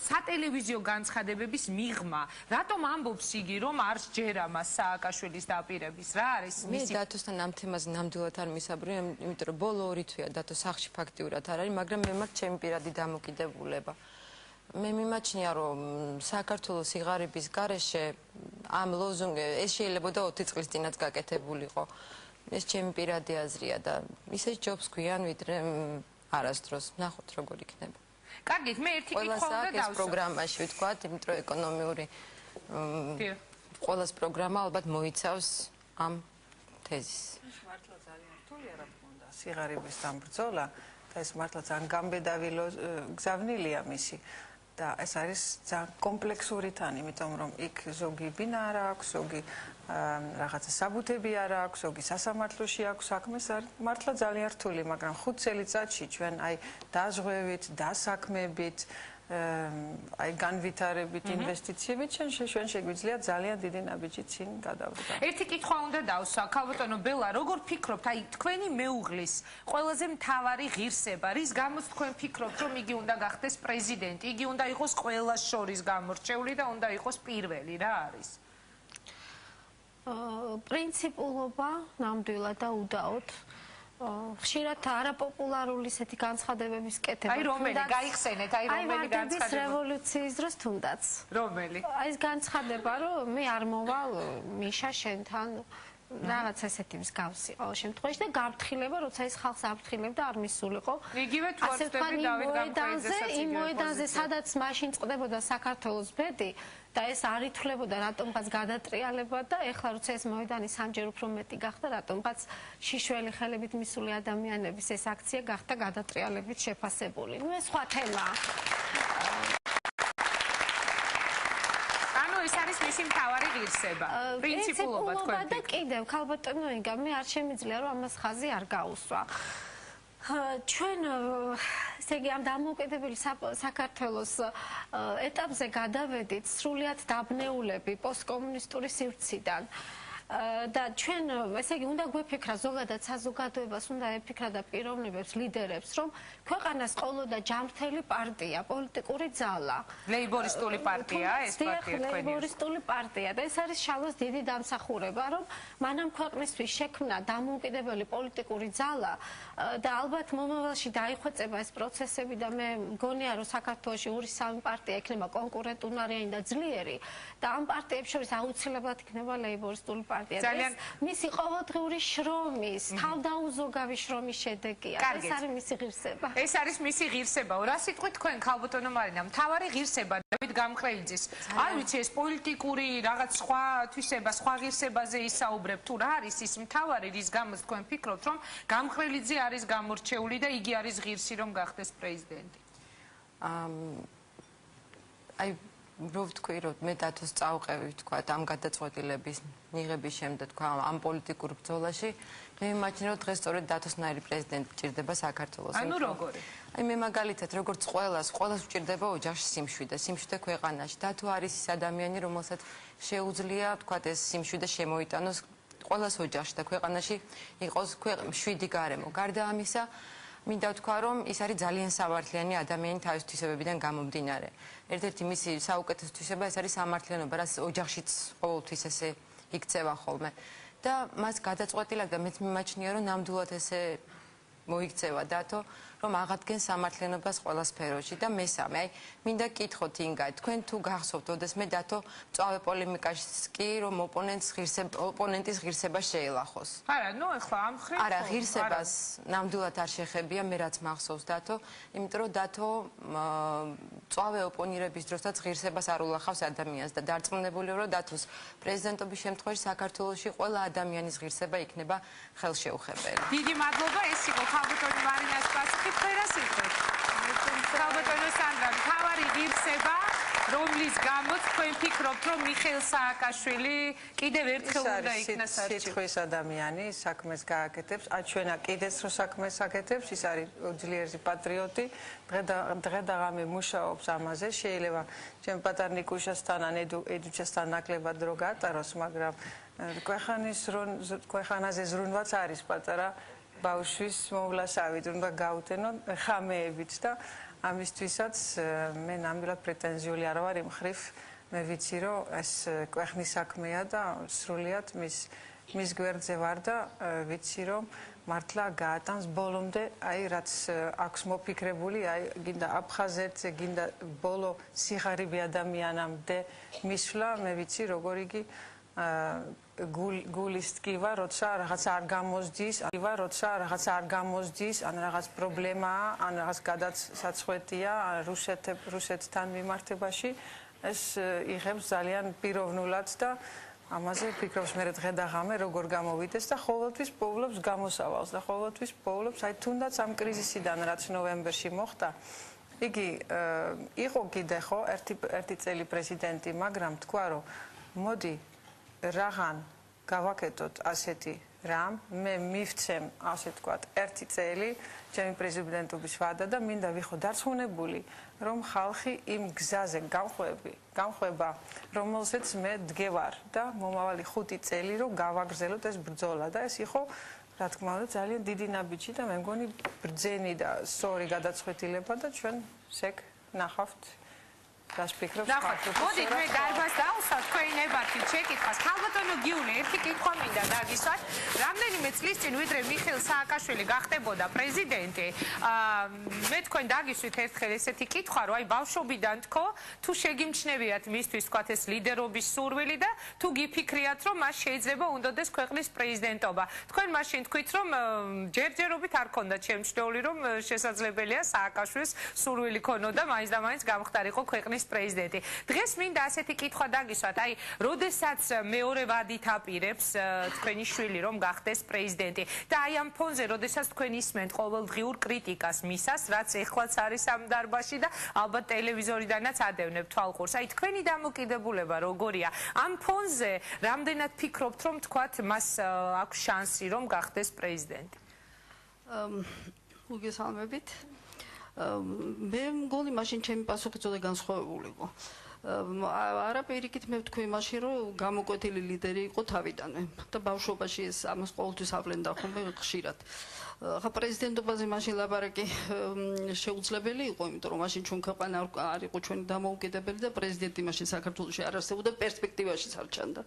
სატელევიზიო განცხადებების მიღმა, რატომ ამბობს იგი, რომ არ ჯერა მას სააკაშვილის დაპირების? რა არის მისი? მე დათოსთან ამ თემაზე ნამდვილად არ მისაუბრე, იმიტომ რომ ბოლო 2 თვეა დათო სახლში ფაქტიურად არ არის, მაგრამ მე მაქვს ჩემი პირადი დამოკიდებულება. მე მიმაჩნია, რომ საქართველოს სიღარიბის გარეშე ამ ლოზუნგი ეს შეიძლება 20 წლის წინაც გაკეთებულიყო. ეს ჩემი პირადი აზრია და ისე ჯობს გვიან, ვიდრე არასდროს. ნახოთ როგორ იქნება. კარგით, მე ერთი კითხვა უნდა დავსვათ. ეს პროგრამაში ვთქვათ, იმიტომ რომ ეკონომიური ყველას პროგრამა ალბათ მოიცავს ამ თეზისს. მართლა ძალიან რთული არა თქონდა სიღარიბის დამბრძოლა და ეს მართლა ძალიან გამბედავი გზავნილია მისი და ეს არის ძალიან კომპლექსური თან, იმიტომ რომ იქ ზოგი ბინა არ აქვს, ზოგი რაღაცა საბუთები არ აქვს, ზოგი სასამართლოში აქვს საქმე, მართლა ძალიან რთული, მაგრამ 5 წელიწადში ჩვენ აი დაზღვევით, დასაქმებით, აი განვითარებით, ინვესტიციებით ჩვენ შეგვიძლია ძალიან დიდი ნაბიჯი წინ გადავდგა. ერთი კითხვა უნდა დავსვა, ქალბატონო ბელა, როგორ ფიქრობთ, აი თქვენი მეუღლის ყველაზე მთავარი ღირსება, რის გამოც თქვენ ფიქრობთ, რომ იგი უნდა გახდეს პრეზიდენტი, იგი უნდა იყოს ყველას შორის გამორჩეული და უნდა იყოს პირველი, რა არის? პრინციპულობა, ნამდვილად და უდაოდ. ხშირად არაპოპულარული ისეთი განცხადებების კეთება. აი რომელი გაიხსენეთ, აი რომელი განცხადება? რევოლუციის დროს თუნდაც. რომელი? აი ეს განცხადება, რომ მე არ მოვალ მიშა შენთან რაღაც ესეთი მსგავსი ყოველ შემთხვევაში და გაფრთხილება, როცა ის ხალხს აფრთხილებდა არ მისულიყო. იგივე თუ არ ხდები დავით გამყრელიძესაც იგივე მოედანზე, სადაც მაშინ წყდებოდა საქართველოს ბედი და ეს არ ითვლებოდა რატომღაც გადატრიალება და ეხლა როცა ეს მოედანი სამჯერ უფრო მეტი გახდა, რატომღაც შიშველი ხელებით მისული ადამიანების ეს აქცია გახდა გადატრიალებით შეფასებული. ნუ ეს სხვა თემაა. ეს არის მისი მთავარი ღირსება, პრინციპულობა თქვენ. და კიდევ ქალბატონო ინგა, მე არ შემიძლია რომ ამას ხაზი არ გაუსვა. ჩვენ ესე იგი ამ დამოუკიდებელი საქართველოს ეტაპზე გადავედით სრულიად დაბნეულები პოსტკომუნისტური სივრციდან. და ჩვენ ესე იგი უნდა გვეფიქრა ზოგადად საზოგადოებას უნდა ეფიქრა და პიროვნებებს ლიდერებს რომ ქვეყანას ყოლოდა ჯანმრთელი პარტია, პოლიტიკური ძალა. ლეიბორისტული პარტია ეს პარტია თქვენი. ლეიბორისტული პარტია და ეს არის შალოს დიდი დამსახურება რომ მანამ ქვეყნისთვის შექმნა დამოუკიდებელი პოლიტიკური ძალა და ალბათ მომავალში დაიხვეწება ეს პროცესები და მე მგონია რომ საქართველოში 2-3 პარტია იქნება კონკურენტუნარიანი და ძლიერი და ამ პარტიებს შორის აუცილებლად იქნება ლეიბორისტული პარტია. მისი ყოველდღიური შრომის, თავდაუზოგავი შრომის შედეგია. ეს არის მისი ღირსება. ეს არის მისი ღირსება. რა სიტყვით თქვენ ქალბატონო მარინა, მთავარი ღირსება დავით გამყრელიძის. არ ვიცი ეს პოლიტიკური რაღაც სხვა თვისება, სხვა ღირსებაზე ისაუბრებ თუ რა არის ის მთავარი, რის გამოც თქვენ ფიქრობთ, რომ გამყრელიძე არის გამორჩეული და იგი არის ღირსი რომ გახდეს პრეზიდენტი. აი რო ვთქვი, რომ მე დათოს წავყევი, თქვა, ამ გადაწყვეტილების მიღების შემდეგ, თქვა, ამ პოლიტიკურ ბრძოლაში, მე მიმაჩნია, რომ დღეს სწორედ დათოსნაირი პრეზიდენტი ჭირდება საქართველოს. ანუ როგორი? აი მე მაგალითად, როგორც ყველას ვჭირდება ოჯახში სიმშვიდე ქვეყანაში. დათო არის ის ადამიანი, რომელსაც შეუძლია, თქვა, ეს სიმშვიდე შემოიტანოს ყველას ოჯახში და ქვეყანაში იყოს მშვიდი გარემო. გარდა ამისა, მინდა ვთქვა, რომ ის არის ძალიან სამართლიანი ადამიანი თავის თვისებებიდან გამომდინარე. ერთ-ერთი მისი საუკეთესო თვისება ეს არის სამართლიანობა, რაც ოჯახშიც ყოველთვის ესე იქცევა ხოლმე. და მას გადაწყვეტილად და მეც მიმაჩნია, რომ ნამდვილად ესე მოიქცევა დათო, რომ აღადგენს სამართლიანობას ყველა სფეროში და მესამე, აი, მინდა გკითხოთ ინგა, თქვენ თუ გახსოვთ, ოდესმე დათო წავე პოლემიკაში კი, რომ ოპონენტის ღირსება შეელახოს. არა, ნუ ახლა ამ ხრივ არა, ღირსებას ნამდვილად არ შეხებია, მე რაც მახსოვს დათო, იმიტომ რომ დათო წავე ოპონირების დროსაც ღირსებას არ ულახავს ადამიანს და დარწმუნებულია, რომ დათოს პრეზიდენტობის შემთხვევაში საქართველოში ყველა ადამიანის ღირსება იქნება ხელშეუხებელი. დიდი მადლობა, ეს იყო ქალბატონი მარინას პასუხი. ხერას იყეთ. ქალბატონო სანდრა, მთავარი ღირსება რომლის გამოც თქვენ ფიქრობთ, რომ მიხეილ სააკაშვილი კიდევ ერთხელ უნდა იქნას არჩევნებში? სიტყვის ადამიანი, საქმეს გააკეთებს, აჩვენა კიდეც რომ საქმეს აკეთებს, ის არის ძლიერი პატრიოტი, დღე და ღამე მუშაობს ამაზე, შეიძლება ჩემ პატარ ნიკუშასთან ან ედუჩასთან ნაკლებად დრო გატაროს, მაგრამ ქვეყანაზე ზრუნვაც არის პატარა ბავშვის მოვლასავით, უნდა გაუთენონ ხამეებით და ამისთვისაც მე ნამდვილად პრეტენზიული არ ვარ იმ ხრივ, მე ვიცი რომ ეს ქვეყნის საქმეა და სრულიად მის გვერდზე ვარ და ვიცი რომ მართლა გაატანს ბოლომდე, აი რაც აქვს მოფიქრებული, აი გინდა აფხაზეთზე, გინდა ბოლო სიღარიბე ადამიანამდე მისვლა, მე ვიცი როგორ იგი გულის ტკივა, როცა რაღაცა არ გამოსდის, ან რაღაც პრობლემაა, ან რაღაც გადასაწყვეტია რუსეთთან მიმართებაში, ეს იღებს ძალიან პიროვნულად და ამაზე ფიქრობს მე დღე და ღამე როგორ გამოვიდეს და ყოველთვის პოულობს გამოსავალს და ყოველთვის პოულობს აი თუნდაც ამ კრიზისიდან რაც ნოემბერში მოხდა იგი იყო კიდე ხო ერთი წელი პრეზიდენტი, მაგრამ თქვა რომ მოდი რაღან გავაკეთოთ ასეთი რამ, მე მივცემ ასე ვთქვათ ერთი წელი ჩემი პრეზიდენტობის ვადა და მინდა ვიყო დარწმუნებული რომ ხალხი იმ გზაზე გამხვება რომელზეც მე დგევარ და მომავალი 5 წელი რომ გავაგრძელოთ ეს ბრძოლა და ეს იყო რა თქმა უნდა ძალიან დიდი ნაბიჯი და მე მგონი ბრძენი და სწორი გადაწყვეტილება და ჩვენ სეგ ნახავთ მოდით მე დარბაზს დავუსვათ თქვენი ნებართით შეკითხვას. ქალბატონო გიული, ერთი კითხვა მინდა დაგისვათ. რამდენიმე წლის წინ ვიდრე მიხეილ სააკაშვილი გახდებოდა პრეზიდენტი, მე თქვენ დაგისვით ერთხელ ესეთი კითხვა, რომ აი ბავშვობიდან თქო, თუ შეგიმჩნევიათ მისთვის თქვათ ეს ლიდერობის სურვილი და თუ გიფიქრიათ, რომ მას შეიძლება უნდოდეს ქვეყნის პრეზიდენტობა. თქვენ მაშინ თქვით, რომ ჯერჯერობით არ ქონდათ შემჩნეული, რომ შესაძლებელია სააკაშვილის სურვილი ქონოდა მაინც და მაინც გამხდარიყო ქვეყნის პრეზიდენტი. დღეს მინდა ასეთი კითხვა დაგისვათ, აი, როდესაც მეორე ვადით აპირებს თქვენი შვილი რომ გახდეს პრეზიდენტი და აი ამ ფონზე, როდესაც თქვენ ისმენთ ყოველდღიურ კრიტიკას მისას, რაც ეხლაც არის ამ დარბაზში და ალბათ ტელევიზორიდანაც ადევნებთ თვალყურს. აი, თქვენი დამოკიდებულება როგორია? ამ ფონზე რამდენად ფიქრობთ, რომ თქვათ მას აქვს შანსი რომ გახდეს პრეზიდენტი? მოგესალმებით. მე მგონი მაშინ ჩემი პასუხი ცოტა განსხვავებული იყო. არა პირიქით მე ვთქვი მაშინ რომ გამოკვეთილი ლიდერი იყო თავიდანვე და ბავშვობაში ეს ამას ყოველთვის ავლენდა ხოლმე ხშირად. ხა პრეზიდენტობაზე მაშინ ლაპარაკი შეუძლებელი იყო, იმიტომ რომ მაშინ ჩვენ ქვეყანა არ იყო ჩვენი დამოუკიდებელი და პრეზიდენტი მაშინ საქართველოში არ არსებობდა, პერსპექტივაში არ ჩანდა.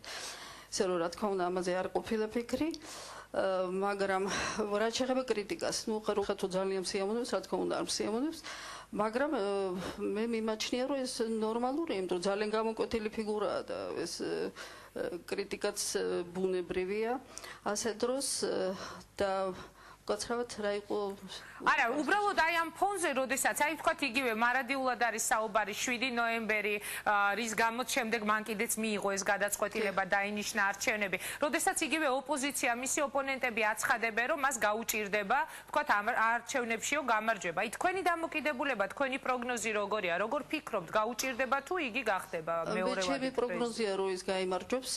ისე რომ რა თქმა უნდა ამაზე არ ყოფილა ფიქრი. მაგრამ რაც შეეხება კრიტიკას, ნუ ხა თუ ძალიან სიამოვნებს, რა თქმა უნდა არ სიამოვნებს, მაგრამ მე მიმაჩნია რომ ეს ნორმალურია, იმიტომ რომ ძალიან გამოკვეთილი ფიგურაა და ეს კრიტიკაც ბუნებრივია ასე დროს და გაცრავად რა იყო არა, უბრალოდ აი ამ ფონზე, როდესაც აი ვთქვათ იგივე მარადიულად არის საუბარი 7 ნოემბერი, რის გამოც შემდეგ მან კიდეც მიიღო ეს გადაწყვეტილება დაინიშნა არჩევნები. როდესაც იგივე ოპოზიცია, მისი ოპონენტები აცხადებენ, რომ მას გაუჭირდება, ვთქვათ არჩევნებშიო გამარჯვება. აი თქვენი დამოკიდებულება, თქვენი პროგნოზი როგორია? როგორ ფიქრობთ, გაუჭირდება თუ იგი გახდება მეორე ვადით? ჩემი პროგნოზია რომ ის გაიმარჯვებს.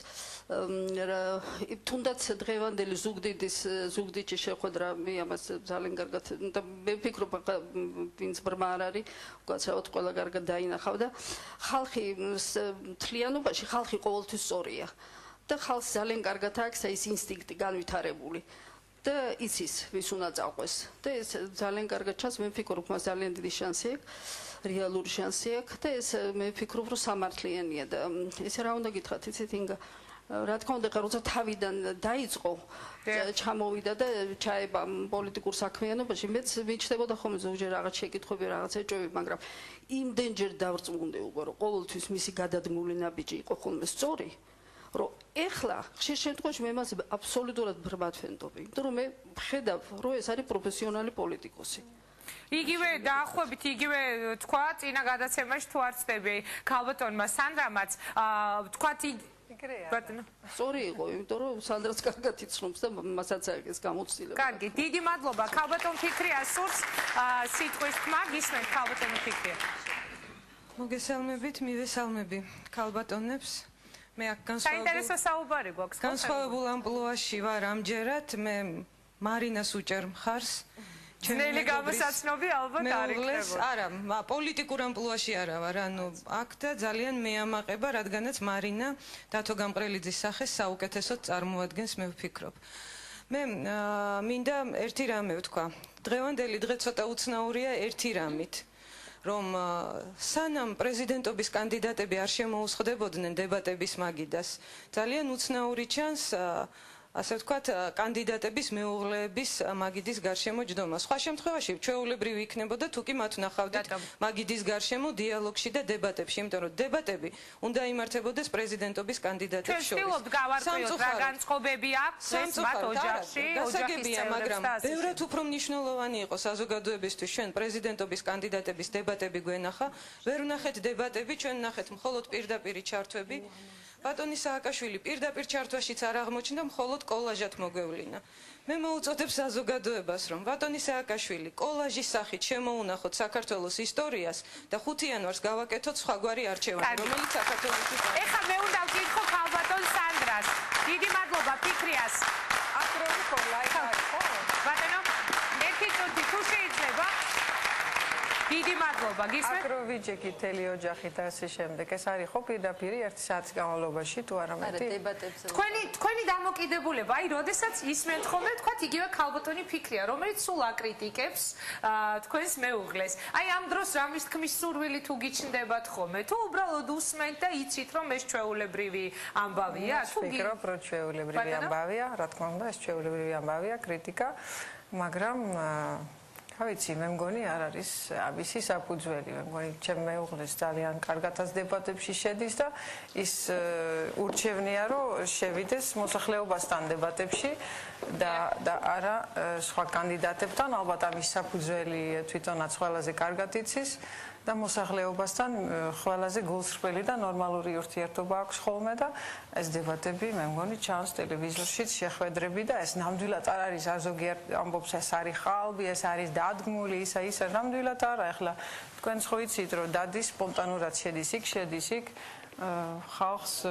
თუნდაც დღევანდელი ზუგდიდის შეხვედრა მე ამას ძალიან კარგად და მე ვფიქრობ ვინც ბრმა არ არის უკაცრავად ყველა კარგად დაინახავდა ხალხი მთლიანობაში ხალხი ყოველთვის სწორია და ხალხს ძალიან კარგად აქვს ეს ინსტინქტი განვითარებული და იცის ვის უნდა წავყვეს და ეს ძალიან კარგად ჩანს მე ვფიქრობ მას ძალიან დიდი შანსი აქვს რეალური შანსი აქვს და ეს მე ვფიქრობ რომ სამართლიანია და ესე რა უნდა გითხრათ იცით ინგა რა თქმა უნდა როცა თავიდან დაიწყო ჩამოვიდა და ჩაება პოლიტიკურ საქმიანობაში მეც მიჩნდებოდა ხოლმე ზოგჯერ რაღაც შეკითხვები რაღაც ეჭვები მაგრამ იმდენჯერ დავrწმუნდება რომ ყოველთვის მისი გადადგმული ნაბიჯი იყო ხოლმე სწორი რომ ეხლა ხშირ შემთხვევაში მე მას აბსოლუტურად ბრმად ვენდობ იმიტომ რომ მე ვხედავ რომ ეს არის პროფესიონალი პოლიტიკოსი იგივე დაახლოებით იგივე თქვა წინა გადაცემაში თუ არ ვწდები ქალბატონმა სანდრამაც თქვა სწორი იყო, იმიტომ რომ სანდრაც კარგად იცნობს და მასაც აქვს გამოცდილება. კარგი, დიდი მადლობა. ქალბატონ ფიქრია სურს სიტყვის თმა, გისმენთ ქალბატონი ფიქრია. მოგესალმებით, მივესალმები ქალბატონებს. მე აქ საინტერესო საუბარი გვაქვს. განსხვავებულ ამპლუაში ვარ ამჯერად, მე მარინას უჭერ მხარს. ძნელი გამოსაცნობი ალბათ არ იქნებოდა. არა, პოლიტიკურ ამპლუაში არა ვარ, ანუ აქ და ძალიან მეამაყება, რადგანაც მარინა დათო გამყრელიძის სახეს საუკეთესოდ წარმოადგენს, მე ვფიქრობ. მე მინდა ერთი რამე ვთქვა. დღევანდელი დღე ცოტა უცნაურია ერთი რამით. რომ სანამ პრეზიდენტობის კანდიდატები არ შემოუხდებოდნენ დებატების მაგიდას, ძალიან უცნაური ჩანს ასე ვთქვათ, კანდიდატების მეუღლეების მაგიდის გარშემო ჯდომა. სხვა შემთხვევაში ჩვეულებრივი იქნებოდა თუ კი მათ ვნახავდით მაგიდის გარშემო დიალოგში და დებატებში, იმიტომ რომ დებატები უნდა იმართებოდეს პრეზიდენტობის კანდიდატებს შორის. ჩვენ ვცდილობთ გავარკვიოთ რა განწყობები აქვს ეს მათ ოჯახში, ოჯახის მაგრამ ბევრად უფრო მნიშვნელოვანი იყო საზოგადოებისთვის ჩვენ პრეზიდენტობის კანდიდატების დებატები გვენახა, ვერ ვნახეთ დებატები, ჩვენ ვნახეთ მხოლოდ პირდაპირი ჩართვები. ბატონი სააკაშვილი პირდაპირ ჩართვაშიც არ აღმოჩნდა, მხოლოდ კოლაჟად მოგვევლინა. მე მოუწოდებ საზოგადოებას, რომ ბატონი სააკაშვილი კოლაჟის სახით შემოუნახოთ საქართველოს ისტორიას და 5 იანვარს გავაკეთოთ სხვაგვარი არჩევანი, რომელიც საქართველოში ეხლა მე უნდა ვკითხო ქალბატონ სანდრას. დიდი მადლობა ფიქრიას. აკროვი ხო ლაიქ არის ხო? ბატონო, ერთი წუთი თუ შეიძლება. დიდი მადლობა, გისმენთ? აკროვიჯეკი თელი ოჯახი და ასე შემდეგ. ეს არის ხო პირდაპირ 1 საათის განმავლობაში თუ არა მეტი? არა, დებატებზე. თქვენი დამოკიდებულება, აი, როდესაც ისმენთ ხოლმე, თქვათ იგივე ქალბატონი ფიქრია, რომელიც სულ აკრიტიკებს თქვენს მეუღლეს. აი, ამ დროს რამის თქმის სურვილი თუ გიჩნდებათ ხოლმე, თუ უბრალოდ უსმენთ და იცით, რომ ეს ჩვეულებრივი ამბავია, თუ ვფიქრობ, რომ ჩვეულებრივი ამბავია, რა თქმა უნდა, ეს ჩვეულებრივი ამბავია, კრიტიკა, მაგრამ რა ვიცი, მე მგონი არ არის ამისი საფუძველი. მე მგონი ჩემ მეუღლეს ძალიან კარგადაც დებატებში შედის და ის ურჩევნია, რომ შევიდეს მოსახლეობასთან დებატებში და არა სხვა კანდიდატებთან. ალბათ ამის საფუძველი თვითონაც ყველაზე კარგად იცის და მოსახლეობასთან ყველაზე გულსრველი და ნორმალური ურთიერთობა აქვს ხოლმე და ეს დებატები მე მგონი ჩანს ტელევიზორშიც შეხვედრები და ეს ნამდვილად არ არის ზოგიერთ ამბობს ეს არის ხალბი, ეს არის დადგმული, ისა ნამდვილად არა. ეხლა თქვენც ხო იცით, რომ დადის სპონტანურად შედის იქ ხალხს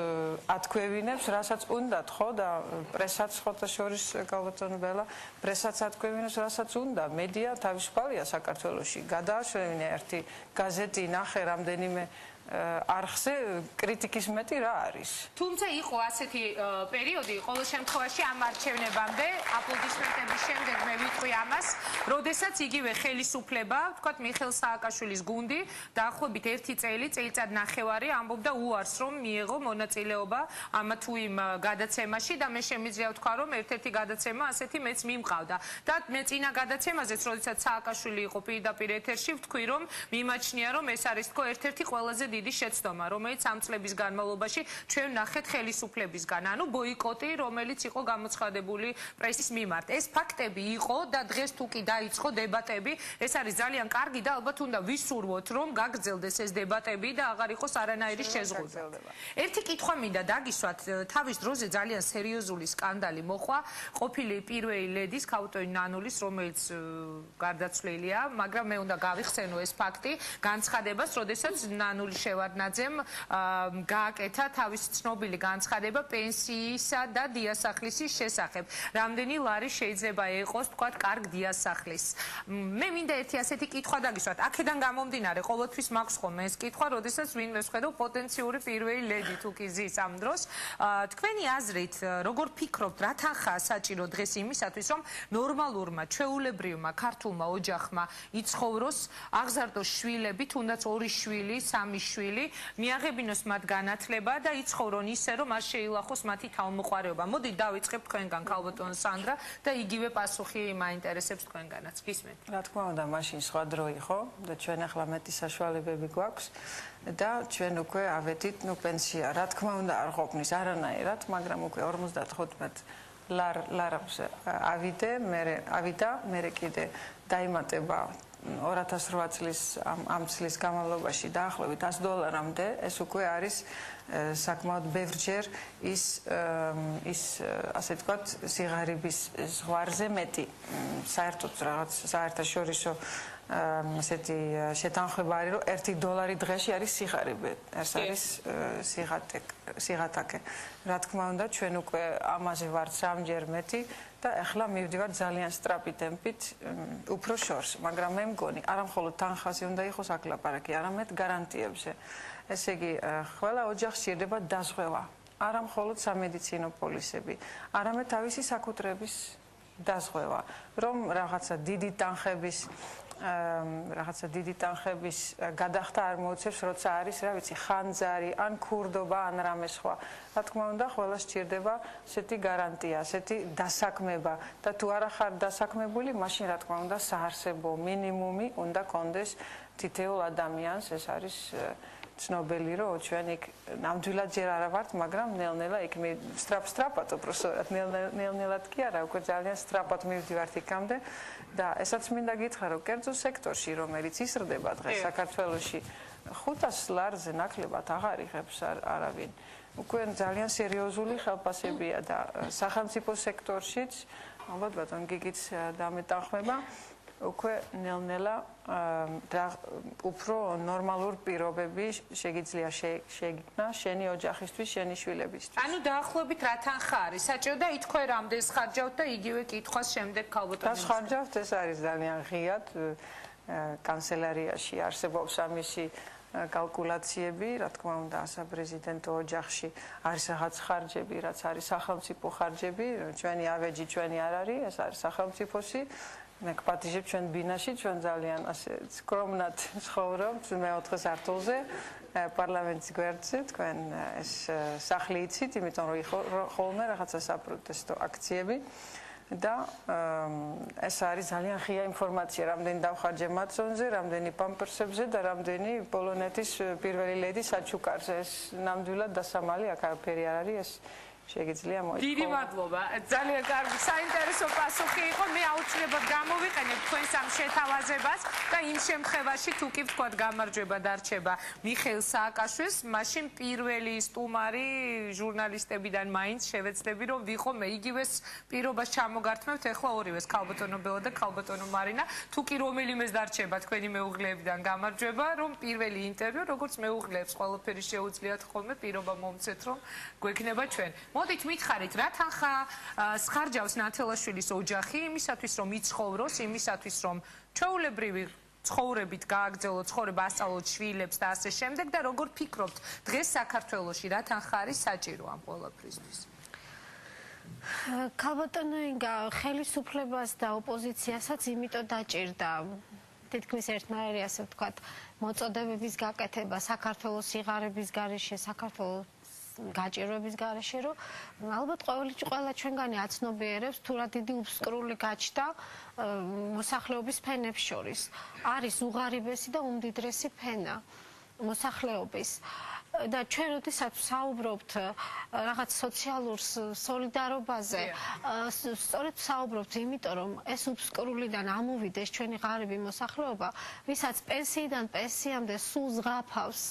ათქვევინებს, რასაც უნდათ ხო და პრესაც ხოთა შორის ქალბატონ ბელა პრესაც ათქვევინებს, რასაც უნდა. მედია თავისუფალია საქართველოში. გადააშვევინე ერთი გაზეთი ნახე რამდენიმე არხზე კრიტიკის მეტი რა არის. თუმცა იყო ასეთი პერიოდი, ყოველ შემთხვევაში ამ არჩევნებამდე, აპლოდისმენტების შემდეგ მე ვიტყვი ამას, როდესაც იგივე ხელისუფლება, ვთქვათ მიხეილ სააკაშვილის გუნდი, დაახლოებით 1 წელიწად ნახევარი ამბობდა უარს, რომ მიიღო მონაწილეობა ამ თუ იმ გადაცემაში და მე შემიძლია ვთქვა, რომ ერთ-ერთი გადაცემა ასეთი მეც მიმყავდა. და მე წინა გადაცემაზეც, როდესაც სააკაშვილი იყო პირდაპირ ეთერში, ვთქვი, რომ მიმაჩნია, რომ ეს არის თქო ერთ-ერთი ყველაზე დიდი შეცდომა, რომელიც ამ წლების განმავლობაში ჩვენ ნახეთ ხელისუფლებისგან, ანუ ბოიკოტი, რომელიც იყო გამოცხადებული პრესის მიმართ. ეს ფაქტები იყო და დღეს თუ კი დაიწყო დებატები, ეს არის ძალიან კარგი და ალბათ უნდა ვისურვოთ, რომ გაგრძელდეს ეს დებატები და აღარ იყოს არანაირი შეზღუდვა. ერთი კითხვა მინდა დაგისვათ, თავის დროზე ძალიან სერიოზული სკანდალი მოყვა ყოფილი პირველი ლედის ქალბატონი ნანულის, რომელიც გარდაცვლილია, მაგრამ მე უნდა გავიხსენო ეს ფაქტი განცხადებას, როდესაც ნანული შევარდნაძემ გააკეთა თავის ცნობილი განცხადება პენსიისა და დიასახლისის შესახებ. რამდენი ლარი შეიძლება ეყოს, თქვათ, კარგ დიასახლის. მე მინდა ერთი ასეთი კითხვა დაგისვათ. აქედან გამომდინარე, ყოველთვის მაქვს ხოლმე ეს კითხვა, როდესაც ვინმე ვხედავ პოტენციური პირველი ლედი თუ კი ზის ამ დროს. თქვენი აზრით, როგორ ფიქრობთ, რა თანხაა საჭირო დღეს იმისათვის, რომ ნორმალურმა, ჩვეულებრივმა ქართულმა ოჯახმა იცხოვროს, აღზარდოს შვილები, თუნდაც 2 შვილი, 3 შვილი, მიაღებინოს მათ განათლება და იცხოვრონ ისე, რომ არ შეილახოს მათი თავმოყარეობა. მოდით დავიწყებ თქვენგან, ქალბატონ სანდრა, და იგივე პასუხი მაინტერესებს თქვენგანაც. გისმენთ? რა თქმა უნდა, მაშინ სხვა დრო იყო და ჩვენ ახლა მეტი საშუალებები გვაქვს და ჩვენ უკვე ავედით, პენსია, რა თქმა უნდა, არ ყოფნის არანაირად, მაგრამ უკვე 55 ლარებს ავიდა, მე კიდე დაიმატება 2008 წლის ამ წლის განმავლობაში დაახლოებით $100-მდე ეს უკვე არის საკმაოდ ბევრჯერ ის ასე ვთქვათ სიღარიბის ზღვარზე მეტი საერთოდ რაღაც საერთაშორისო ასეთი შეთანხმება არის რომ $1 დღეში არის სიღარიბე ეს არის სიღატაკე რა თქმა უნდა ჩვენ უკვე ამაზე ვართ სამჯერ მეტი და ახლა მივდივართ ძალიან სწრაფი ტემპით უფრო შორს მაგრამ მე მგონი არა მხოლოდ თანხაზე უნდა იყოს აქ ლაპარაკი არამედ გარანტიებზე ესე იგი ყველა ოჯახს სჭირდება დაზღვევა არა მხოლოდ სამედიცინო პოლისები არამედ თავისი საკუთრების დაზღვევა რომ რაღაცა დიდი ტანხების გადახდა არ მოუწევს როცა არის რა ვიცი ხანძარი ან ქურდობა ან რამე სხვა რა თქმა უნდა ყველა სჭირდება ასეთი გარანტია ასეთი დასაქმება და თუ არა ხარ დასაქმებული მაშინ რა თქმა უნდა საარსებო მინიმუმი უნდა კონდეს თითოეულ ადამიანს ეს არის ცნობილი რომ ჩვენ იქ ნამდვილად ჯერ არა ვართ მაგრამ ნელ-ნელა იქ მე სწრაფად უბრალოდ ნელ-ნელად კი არა უკვე ძალიან სწრაფად მივდივართ იქამდე და ესაც მინდა გითხრა რომ კერძო სექტორში რომელიც იზრდება დღეს საქართველოში 500 ლარზე ნაკლებად აღარ იღებს არავინ უკვე ძალიან სერიოზული ხელფასებია და სახელმწიფო სექტორშიც ალბათ ბატონ გიგიც დამეტანხმება უკვე ნელ-ნელა უფრო ნორმალურ პირობები შეგიძლია შეგიქმნა შენი ოჯახისთვის, შენი შვილებისთვის. ანუ დაახლოებით რა თანხა არის? საჭირო და ითქვე რამდენს ხარჯავთ და იგივე კითხვას შემდეგ ქალბატონი. და ხარჯავთ ეს არის ძალიან ღიად კანცელარიაში არსებობს ამისი კალკულაციები, რა თქმა უნდა, საპრეზიდენტო ოჯახში არის რაღაც ხარჯები, რაც არის სახელმწიფო ხარჯები, ჩვენი ავეჯი ჩვენი არ არის, ეს არის სახელმწიფოსი. მე გპატიჟებ ჩვენ ბინაში, ჩვენ ძალიან ასე სკრომნად ცხოვრობთ მეოთხე სართულზე, პარლამენტის გვერდზე, თქვენ ეს სახლი იცით, იმიტომ რომ ხოლმე რაღაცა საპროტესტო აქციები და ეს არის ძალიან ღია ინფორმაცია, რამდენი დავხარჯე მაცონზე, რამდენი პამპერსებზე და რამდენი პოლონეთის პირველი ლედი საჩუქარზე. ეს ნამდვილად დასამალი აქ არაფერი არ არის, ეს შეგიძლია მოიწყო. დიდი მადლობა. ძალიან კარგი, საინტერესო პასუხი იყო. მე აუცილებლად გამოვიყენებ თქვენს ამ შეთავაზებას და იმ შემთხვევაში თუ კი ვთქვათ გამარჯვება დარჩება მიხეილ სააკაშვილს, მაშინ პირველი სტუმარი ჟურნალისტებიდან მაინც შევეცდები რომ ვიყო მე იგივეს პირობას ჩამოგართმევთ ეხლა ორივეს ქალბატონო ბელა და ქალბატონო მარინა. თუ კი რომელიმეს დარჩება თქვენი მეუღლეებიდან გამარჯვება, რომ პირველი ინტერვიუ როგორც მეუღლეებს ყველაფერი შეუძლიათ ხოლმე პირობა მომცეთ რომ გვექნება ჩვენ. მოდით მითხარით რა თანხა სხარჯავს ნათელაშვილის ოჯახი იმისათვის რომ იცხოვროს, იმისათვის რომ ჩვეულებრივი ცხოვრებით გააგრძელოთ ცხოვრება, ასწავლოთ შვილებს და ასე შემდეგ და როგორ ფიქრობთ დღეს საქართველოში რა თანხა არის საჭირო ამ ყველაფრისთვის? ქალბატონო ინგა ხელისუფლებას და ოპოზიციასაც იმიტომ დაჭირდა თითქმის ერთნაირი ასე ვთქვათ მოწოდებების გაკეთება საქართველოს სიღარიბის გარეშე, საქართველოს გაჭირვების გარეშე, რომ ალბათ ყველა ჩვენგანი აცნობიერებს თუ რა დიდი უბსკრული გაჩნდა მოსახლეობის ფენებს შორის. არის უღარიბესი და უმდიდრესი ფენა მოსახლეობის. და ჩვენ როდესაც საუბრობთ რაღაც სოციალურ სოლიდარობაზე, სწორედ საუბრობთ იმიტომ, რომ ეს უბსკრულიდან ამოვიდეს ჩვენი ღარიბი მოსახლეობა, ვისაც პენსიიდან პენსიამდე სულ ზღაფავს,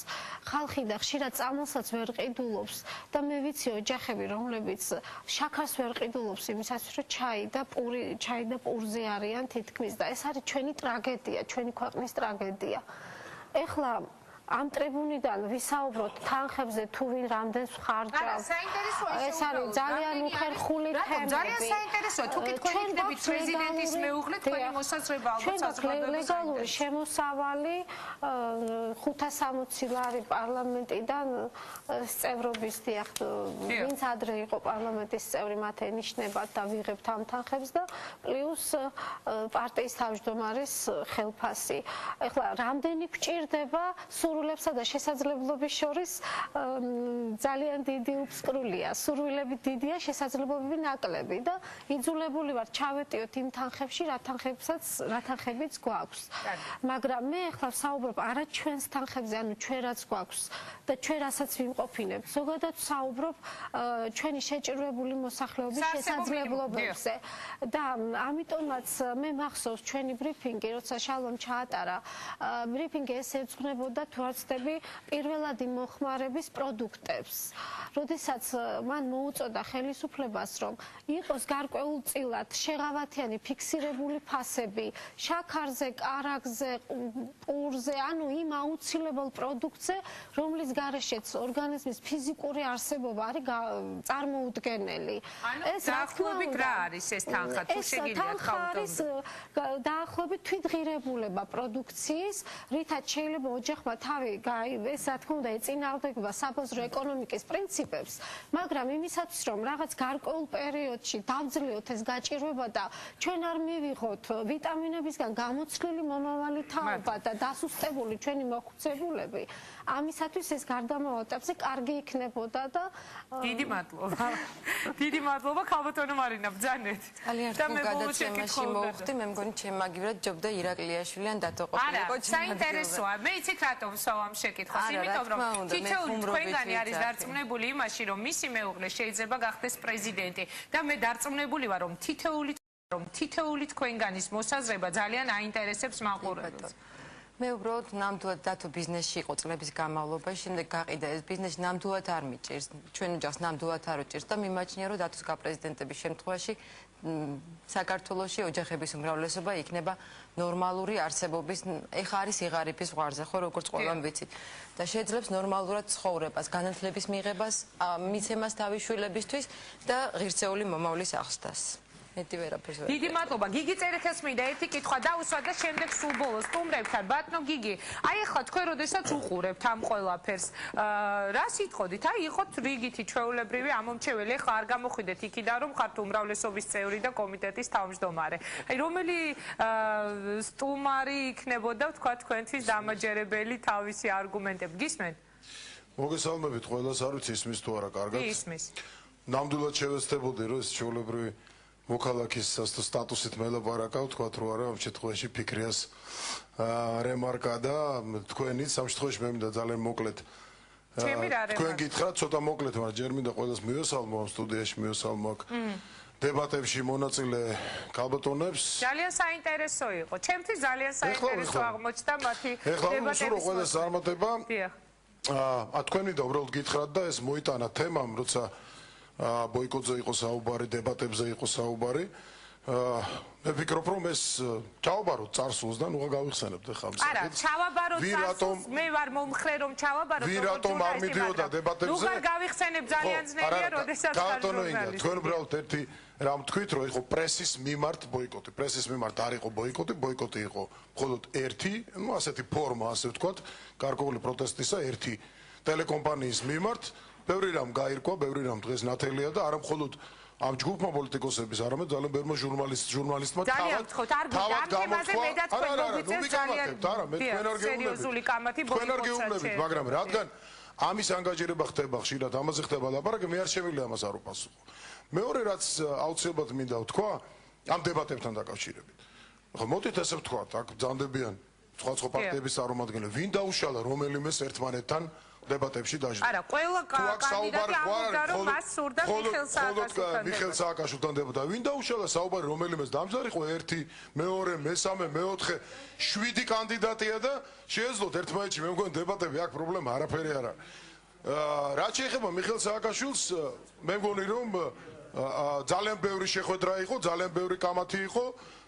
ხალხი და ხშირად წამალსაც ვერ ყიდულობს და მე ვიცი ოჯახები, რომლებიც შაქარს ვერ ყიდულობს იმისათვის, რომ ჩაი და პურზე არიან თითქმის და ეს არის ჩვენი ტრაგედია, ჩვენი ქვეყნის ტრაგედია. ეხლა ამ ტრიბუნიდან ვისაუბროთ თანხებზე თუ ვინ რამდენს ხარჯავს. ეს არის ძალიან უხერხული თემები. ძალიან საინტერესოა. თუ კი თქვენ იქნებით პრეზიდენტის მეუღლე, თქვენი მოსაზრება ალბათ საზოგადოებაში ლეგალური შემოსავალი 560 ლარი პარლამენტიდან წევრობის დიახ, ვინც ადრე იყო პარლამენტის წევრი, მათ ენიშნებათ და ვიღებთ ამ თანხებს და პლუს პარტიის თავმჯდომარის ხელფასი. ეხლა რამდენი გვჭირდება სულ სურვილებსა და შესაძლებლობის შორის ძალიან დიდი უფსკრულია. სურვილები დიდია, შესაძლებლობები ნაკლები და იძულებული ვარ ჩავეტიოთ იმ თანხებში, რა თანხებიც გვაქვს. მაგრამ მე ახლა საუბრობ არა ჩვენს თანხებზე, ანუ ჩვენ რაც გვაქვს და ჩვენ რასაც ვიმყოფინებთ. ზოგადად საუბრობ ჩვენი შეჭირვებული მოსახლეობის შესაძლებლობებზე. და ამიტომაც მე მახსოვს ჩვენი ბრიფინგი, როცა შალომ ჩაატარა, ბრიფინგი ესე ეძღვნებოდა თუ არ ვცდები პირველადი მოხმარების პროდუქტებს. როდესაც მან მოუწოდა ხელისუფლებას, რომ იყოს გარკვეულწილად შეღავათიანი ფიქსირებული ფასები შაქარზე, კარაგზე, პურზე, ანუ იმ აუცილებელ პროდუქტზე, რომლის გარეშეც ორგანიზმის ფიზიკური არსებობა არის წარმოუდგენელი. ეს დაახლოებით რა არის ეს თანხა? თუ შეგიძლიათ ხაუტობს დაახლოებით თვითღირებულება პროდუქციის, რითაც შეიძლება ოჯახმა თავი ეს რა თქმა უნდა ეწინააღმდეგება საბაზრო ეკონომიკის პრინციპებს, მაგრამ იმისათვის რომ რაღაც გარკვეულ პერიოდში დავძლიოთ ეს გაჭირვება და ჩვენ არ მივიღოთ ვიტამინებისგან გამოცვლილი მომავალი თაობა და დასუსტებული ჩვენი მოხუცებულები, ამისათვის ეს გარდამავალ ეტაპზე კარგი იქნებოდა და დიდი მადლობა. დიდი მადლობა ქალბატონო მარინა, ბრძანეთ. ძალიან რთულ გადაცემაში მოვხდი, მე მგონი ჩემაგივრად ჯობდა ირაკლიაშვილი ან დათო ყოფილიყო. არა, საინტერესოა. მე იცით რატომ ვსვამ ამ შეკითხვას, იმიტომ რომ თითოეული თქვენგანი არის დარწმუნებული იმაში, რომ მისი მეუღლე შეიძლება გახდეს პრეზიდენტი და მე დარწმუნებული ვარ, რომ თითოეული თქვენგანის მოსაზრება ძალიან აინტერესებს მაყურებელს. მე უბრალოდ ნამდვილად დათო ბიზნესში იყო წლების განმავლობაში, შემდეგ გაყიდა ეს ბიზნესი ნამდვილად არ მიჭირს, ჩვენ ოჯახს ნამდვილად არ უჭირს და მიმაჩნია, რომ დათოს გაპრეზიდენტების შემთხვევაში საქართველოში ოჯახების უმრავლესობა იქნება ნორმალური არსებობის, ეხა არის იღარიბის ზღვარზე, ხო, როგორც ყველამ ვიცით. და შეძლებს ნორმალურად ცხოვრებას, განათლების მიღებას, მიცემას თავის შვილებისთვის და ღირსეული მომავლის აღსდას. მეტი ვერაფერს ვერ. დიდი მადლობა. გიგი წერეთელს მინდა ერთი კითხვა დაუსვა და შემდეგ სულ ბოლოს სტუმრებთან. ბატონო გიგი, აი ახლა თქვენ როდესაც უყურებთ ამ ყველაფერს, რა სიტყოდით? აი იყოთ რიგითი ჩვეულებრივი ამომრჩეველი, ახლა არ გამოხვიდეთ იქიდან, რომ ხართ უმრავლესობის წევრი და კომიტეტის თავმჯდომარე. აი რომელი სტუმარი იქნებოდა თქვა თქვენთვის დამაჯერებელი თავისი არგუმენტები? გისმენთ? მოგესალმებით ყველას, არ ვიცი ისმის თუ არა კარგად. ისმის. ნამდვილად შევეცდებოდი, რომ ეს ჩვეულებრივი მოქალაქის სტატუსით მელაპარაკა, ვთქვათ, რომ არა, ამ შემთხვევაში ფიქრიას რემარკა და თქვენიც ამ შემთხვევაში მე მინდა ძალიან მოკლედ თქვენ გითხრათ, ცოტა მოკლედ, მაგრამ ჯერ მინდა ყველას მივესალმო ამ სტუდიაში, მივესალმო აქ დებატებში მონაწილე ქალბატონებს. ძალიან საინტერესო იყო. ჩემთვის ძალიან საინტერესო აღმოჩნდა მათი დებატების. ეხლა ყველას წარმატება. თქვენ მინდა უბრალოდ გითხრათ და ეს მოიტანა თემამ, როცა ბოიკოტზე იყო საუბარი, დებატებზე იყო საუბარი. მე ვფიქრობ, რომ ეს ჩავაბაროთ წარსულს და ნუღა გავიხსენებთ ახლა ამ არა, ჩავაბაროთ წარსულს, მე ვარ მომხრე რომ ჩავაბაროთ. ვირატომ არ მიდიოდა დებატებზე? ნუღა გავიხსენებ ძალიან ძნელია, როდესაც ხარ ჟურნალისტი. თქვენ უბრალოდ ერთი რამ თქვით, რომ იყო პრესის მიმართ ბოიკოტი. პრესის მიმართ არ იყო ბოიკოტი, ბოიკოტი იყო მხოლოდ ერთი, ну ასეთი ფორმა, ასე ვთქვათ, გარკვეული პროტესტისა ერთი ტელეკომპანიის მიმართ. ბევრი რამ გაირკვა, ბევრი რამ დღეს ნათელია და არა მხოლოდ ამ ჯგუფმა პოლიტიკოსების, არამედ ძალიან ბევრმა ჟურნალისტმა თავად გამოთქვა. არა, მე თქვენ არ გეუბნებით, მაგრამ რადგან ამის ანგაჟირება ხდება ხშირად, ამაზე ხდება ლაპარაკი, მე არ შემიძლია ამას არ ვპასუხო. მეორე რაც აუცილებლად მინდა ვთქვა, ამ დებატებთან დაკავშირებით. ხო, მოდით ესე ვთქვათ, აქ ბრძანდებიან სხვა პარტიების წარმომადგენლები, ვინ დაუშალა რომელიმეს ერთმანეთთან დებატებში დაჟდა. არა, ყველა კანდიდატი ამბობდა, რომ მას სურდა მიხეილ სააკაშვილთან დებატა. ვინ დაუშალა საუბარი რომელიმეს დამზარიყო 1, 2, მესამე, მეოთხე, 7 კანდიდატია და შეეძლოთ ერთმანეთში, მე მგონი დებატები აქ პრობლემა არაფერი არ არის. რაც შეეხება მიხეილ სააკაშვილს, მე მგონი რომ ძალიან ბევრი შეხვედრა იყო, ძალიან ბევრი კამათი იყო,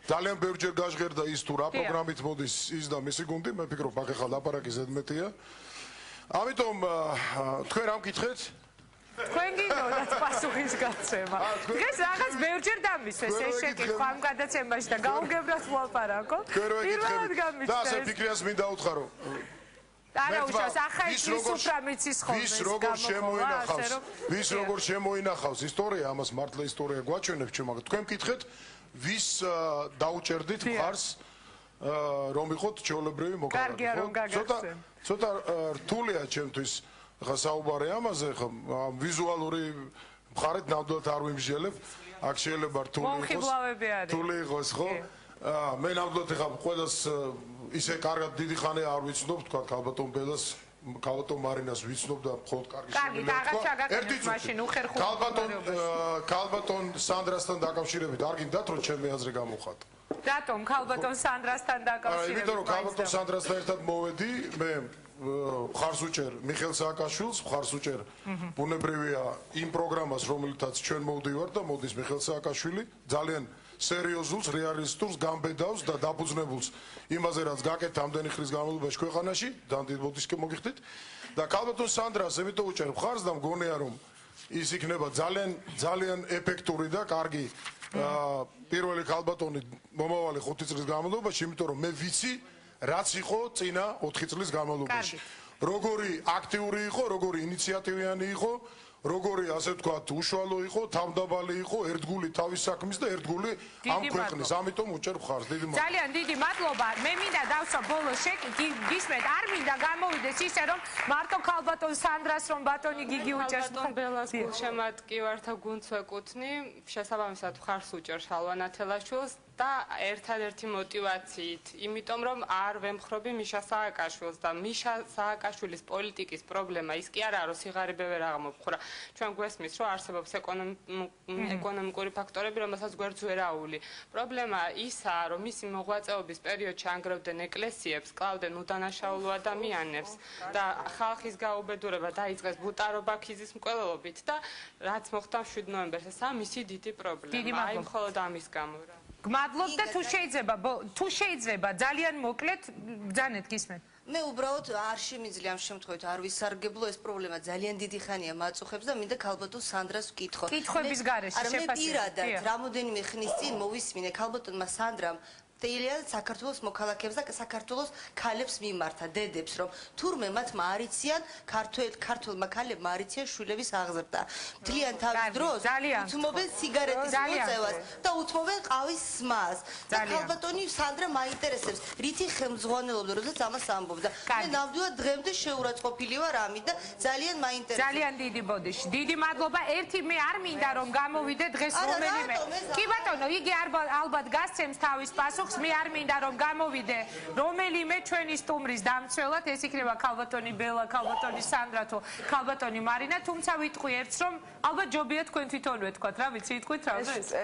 ძალიან ბევრჯერ გაჟღერდა ის თუ რა პროგრამით მოდის ის და მისი გუნდი, მე ვფიქრობ, აქ ახლა ლაპარაკი ზედმეტია. ამიტომ თქვენ რა მკითხეთ? თქვენ გინდათ პასუხის გაცემა. დღეს რაღაც ბევრჯერ დამისვეს ეს შეკითხვა ამ გადაცემაში და გაუგებრად ვლაპარაკო. პირველად გამისვეს. და ასე ფიქრიას მინდა უთხრა. არა უშავს, ახლა ის უფრო მიცის ხოლმე. ვის როგორ შემოინახავს ისტორია, ამას მართლა ისტორია გვაჩვენებს ჩვენ, მაგრამ თქვენ მკითხეთ, ვის დაუჭერდით მხარს რომ იყოთ ჩვეულებრივი მოქალაქე. ცოტა რთულია ჩემთვის ხა საუბარი ამაზე, ხა ვიზუალური მხარეთ ნამდვილად არ ვიმსჯელებ. აქ შეიძლება რთული იყოს, ხო? მე ნამდვილად ხა ყველას ისე კარგად დიდი ხანი არ ვიცნობ, თქვა ქალბატონ ბელას, ქალბატონ მარინას ვიცნობ და მხოლოდ კარგი შემიძლია. ქალბატონ სანდრასთან დაკავშირებით არ გინდათ რომ ჩემი აზრი გამოვხატო. რატომ ქალბატონ სანდრასთან დაკავშირებით? იმიტომ რომ ქალბატონ სანდრასთან ერთად მოვედი, მე მხარს უჭერ მიხეილ სააკაშვილს, მხარს უჭერ ბუნებრივია იმ პროგრამას, რომელთაც ჩვენ მოვდივართ და მოდის მიხეილ სააკაშვილი, ძალიან სერიოზულს, რეალისტურს, გამბედავს და დაფუძნებულს იმაზე, რაც გაკეთდა ამდენი ხნის განმავლობაში ქვეყანაში, დამდით მოდისკენ მოგიხდით და ქალბატონ სანდრას ემიტომ უჭერ მხარს და მგონია რომ ის იქნება ძალიან ეფექტური და კარგი პირველი ქალბატონი მომავალი 5 წლის განმავლობაში, იმიტომ რომ მე ვიცი რაც იყო წინა 4 წლის განმავლობაში. როგორი აქტიური იყო, როგორი ინიციატივიანი იყო, როგორი ასე ვთქვათ, უშუალო იყო, თავმდაბალი იყო, ერთგული თავის საქმის და ერთგული ამ ქვეყნის. ამიტომ უჭერ მხარს. დიდი მადლობა. ძალიან დიდი მადლობა. მე მინდა დავსვა ბოლოს გისმენთ, არ მინდა გამოვიდეს ისე რომ მარტო ქალბატონ სანდრას რომ ბატონი გიგი უჭერს. ბატონ ბელას გულშემატკივართა გუნდს ვეკუთვნი, შესაბამისად მხარს უჭერ შალვა ნათელაშვილს და ერთადერთი მოტივაციით, იმიტომ რომ არ ვემხრობი მიშა სააკაშვილს და მიშა სააკაშვილის პოლიტიკის პრობლემა ის კი არა რომ სიღარიბე ვერ აღმოფხვრა. ჩვენ გვესმის რომ არსებობს ეკონომიკური ფაქტორები, რომელსაც გვერდს ვერ აუვli. პრობლემა ისაა, რომ მისი მოღვაწეობის პერიოდში ანგრევდნენ ეკლესიებს, კლავდნენ უდანაშაულო ადამიანებს და ხალხის გაუბედურება დაიწყეს ბუტარო ბაქიზის მკვლელობით და რაც მოხდა 7 ნოემბერს, ეს მისი დიდი პრობლემა. აი მხოლოდ ამის გამო რა. გმადლობ და თუ შეიძლება ძალიან მოკლედ ბრძანეთ გისმენთ. მე უბრალოდ არ შემიძლია ამ შემთხვევით არ ვისარგებლო, ეს პრობლემა ძალიან დიდი ხანია მაწუხებს და მინდა ქალბატონ სანდრას ვკითხო. კითხვების გარეშე შეფასება. მე პირადად რამოდენიმე ხნის წინ მოვისმინე ქალბატონმა სანდრამ საქართველოს მოქალაქეებს და საქართველოს ქალებს მიმართა, დედებს, რომ თურმე მათმა არ იციან ქართველმა ქალებმა არ იციან შვილების აღზრდა. მთლიან თავის დროს უთმობენ სიგარეტის მოწევას და უთმობენ ყავის სმას. და ქალბატონი სანდრა მაინტერესებს, რითი ხელმძღვანელობდა, როდესაც ამას ამბობდა. მე ნამდვილად დღემდე შეურაცხყოფილი ვარ ამით და ძალიან მაინტერესებს. ძალიან დიდი ბოდიში. დიდი მადლობა. ერთი მე არ მინდა რომ გამოვიდე დღეს რომელიმე. კი ბატონო, იგი ალბათ გასცემს თავის პასუხს. მე არ მინდა რომ გამოვიდე რომელიმე ჩვენი სტუმრის დამცველად, ეს იქნება ქალბატონი ბელა, ქალბატონი სანდრა თუ ქალბატონი მარინა, თუმცა ვიტყვი ერთს რომ ალბათ ჯობია თქვენ თვითონვე თქვათ რა, ვიცი იტყვით რა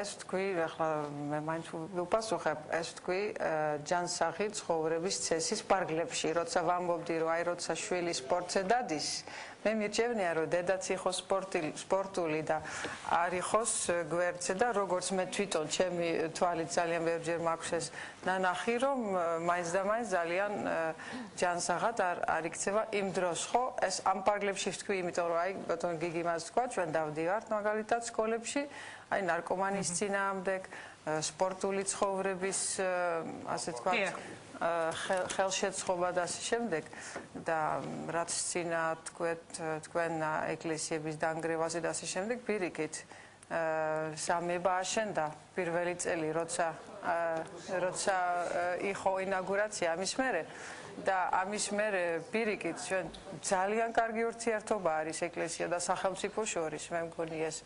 ეს თქვი, ახლა მე მაინც ვუპასუხებ, ეს თქვი ჯანსაღი ცხოვრების წესის პარგლებში, როცა ვამბობდი რომ აი როცა შვილი სპორტზე დადის, მე მირჩევნია რომ დედაც იყოს სპორტული და არ იყოს გვერდზე და როგორც მე თვითონ ჩემი თვალით ძალიან ბევრჯერ მაქვს ეს ნანახი რომ მაინც და მაინც ძალიან ჯანსაღად არ იქცევა იმ დროს ხო ეს ამ პარგლებში ვთქვი იმიტომ რომ აი ბატონ გიგი მას თქვა ჩვენ დავდივართ მაგალითად სკოლებში აი ნარკომანის წინააღმდეგ სპორტული ცხოვრების ასე თქვა ხელშეწყობა და ასე შემდეგ და რაც წინა თქვენ ეკლესიების დანგრევაზე და ასე შემდეგ პირიქით სამება აშენდა პირველი წელი როცა იყო ინაგურაცია ამის მერე და ამის მერე პირიქით ჩვენ ძალიან კარგი ურთიერთობა არის ეკლესია და სახელმწიფო შორის მე მგონი ეს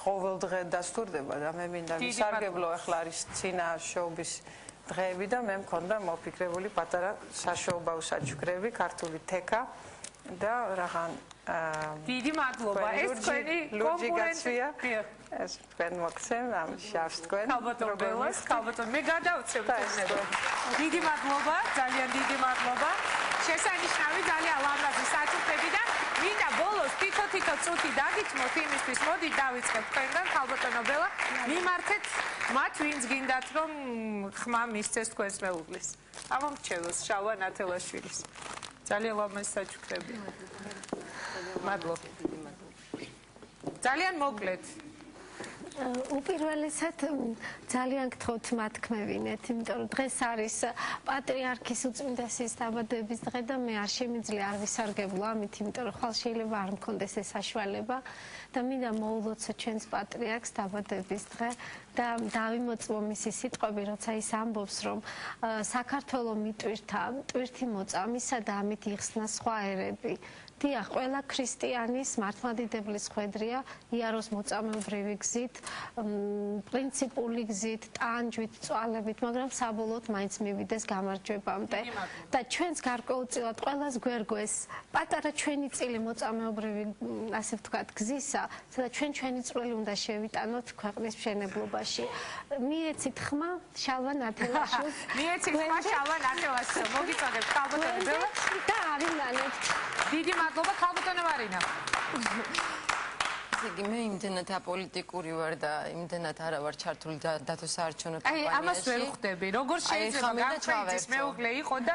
ყოველდღე დასტურდება და მე მინდა ვისარგებლო ახლა არის წინა შოუების დღეები და მე მქონდა მოფიქრებული პატარა საშოუბაო საჩუქრები, ქართული თეკა და რაღაც დიდი მადლობა. ეს თქვენი კონკურენცია. ეს თქვენ მოგცემ ამ შავს თქვენ. ქალბატონ ბელას, ქალბატონ მე გადავწევ თქვენებო. დიდი მადლობა, ძალიან დიდი მადლობა. შესანიშნავი ძალიან ლამაზი საჩუქრები და მინდა ბოლოს თითო წუთი დაგიჭმოთ იმისთვის, მოდით დავიწყებ თქვენგან ქალბატონო ბელა, მიმართეთ მათ ვინც გინდათ რომ ხმა მისცეს თქვენს მეუღლის. ამომრჩევლოს შალვა ნათელაშვილის. ძალიან ლამაზი საჩუქრები. მადლობა. ძალიან მოკლედ. უპირველესად ძალიან გთხოვთ მათქმევინეთ, იმიტომ რომ დღეს არის პატრიარქის უწმინდესის დაბადების დღე და მე არ შემიძლია არ ვისარგებლო ამით, იმიტომ რომ ხვალ შეიძლება არ მქონდეს ეს საშუალება და მინდა მოულოცო ჩვენს პატრიარქს დაბადების დღე და დავიმოწმო მისი სიტყვები, როცა ის ამბობს, რომ საქართველოს მიტვირთა ტვირთი მოწამისა და ამით იხსნა სხვა ერები. დიახ, ყველა ქრისტიანის მართლმადიდებლის ხვედრია იაროს მოწამეობრივი გზით, პრინციპული გზით, ტანჯვით, წვალებით, მაგრამ საბოლოოდ მაინც მივიდეს გამარჯვებამდე. და ჩვენს გარკვეულწილად ყველას გვერგვეს პატარა ჩვენი წილი მოწამეობრივი, ასე ვთქვათ, გზისა, სადაც ჩვენი წვლილი უნდა შევიტანოთ ქვეყნის მშენებლობაში. მიეცით ხმა შალვა ნათელაშვილს. მიეცით ხმა შალვა ნათელაშვილს. მოგიწოდებთ ქალბატონი ბელა და ავინანებთ. დიდი მადლობა ქალბატონო მარინა. იგი მე იმდენად აპოლიტიკური ვარ და იმდენად არა ვარ ჩართული დათო საარჩევნო კამპანიაში. აი ამას ვერ ხვდები. როგორ შეიძლება გამყრედის მეუღლე იყო და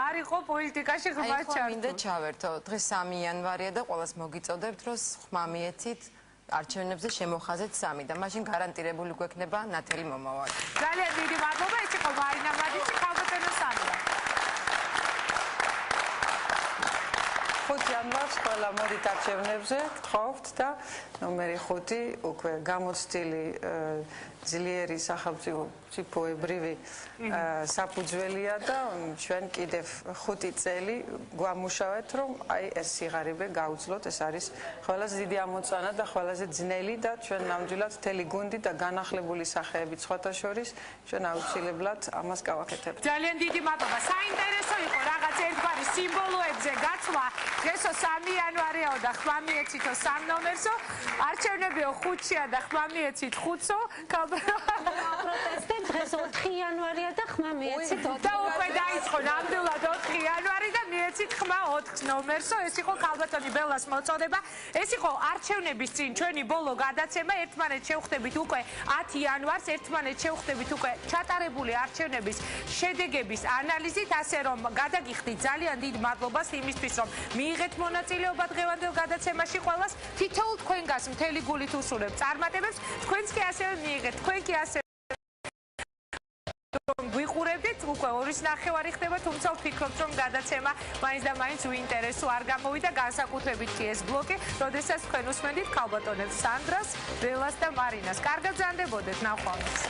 არ იყო პოლიტიკაში ხმა ჩართული. აი მინდა ჩავერთო. დღეს 3 იანვარია და ყველას მოგიწოდებთ, რომ ხმა მიეცით არჩევნებზე შემოხაზეთ 3 და მაშინ გარანტირებული გვექნება ნათელი მომავალი. ძალიან დიდი მადლობა, ეს იყო მარინა მადიჩი, ქალბატონო სამია. 5 იანვარს ყველა მოდით არჩევნებზე, გთხოვთ და ნომერი 5 უკვე გამოცდილი ძლიერი სახელმწიფოებრივი საფუძველია და ჩვენ კიდევ 5 წელი გვამუშავეთ, რომ აი ეს სიღარიბე გაუძლოთ. ეს არის ყველაზე დიდი ამოწანა და ყველაზე ძნელი და ჩვენ ნამდვილად მთელი გუნდი და განახლებული სახეებით სხვათა შორის ჩვენ აუცილებლად ამას გავაკეთებთ. ძალიან დიდი მადლობა. საინტერესო იყო რაღაც ერთგვარი სიმბოლოებზე გაცვლა. დღესო 3 იანვარიაო და ხმა მიეცითო 3 ნომერსო. არჩევნებიო 5-ია და ხმა მიეცით 5-ო. პროტესტი დღეს 4 იანვარია და ხმა მიეცით 4. და უკვე დაიწყო ნამდვილად 4 იანვარი და მიეცით ხმა 4 ნომერსო. ეს იყო ქალბატონი ბელას მოწოდება. ეს იყო არჩევნების წინ ჩვენი ბოლო გადაცემა. ერთმანეთს შევხვდებით უკვე 10 იანვარს, ერთმანეთს შევხვდებით უკვე ჩატარებული არჩევნების შედეგების ანალიზით, ასე რომ გადაგიხდით ძალიან დიდ მადლობას იმისთვის, რომ მიიღეთ მონაწილეობა დღევანდელ გადაცემაში ყველას. თითოეულ თქვენგანს მთელი გულით უსურვებ წარმატებებს. თქვენც კი ასევე მიიღეთ, თქვენ კი ასევე გვიყურებდით, უკვე 2:30 ხდება, თუმცა ვფიქრობთ, რომ გადაცემა მაინც და მაინც უინტერესო არ გამოვიდა, განსაკუთრებით კი ეს ბლოკი, როდესაც თქვენ უსმენდით ქალბატონებს სანდრას, ბელას და მარინას. კარგად ზანდებოდეთ, ნახვამდის.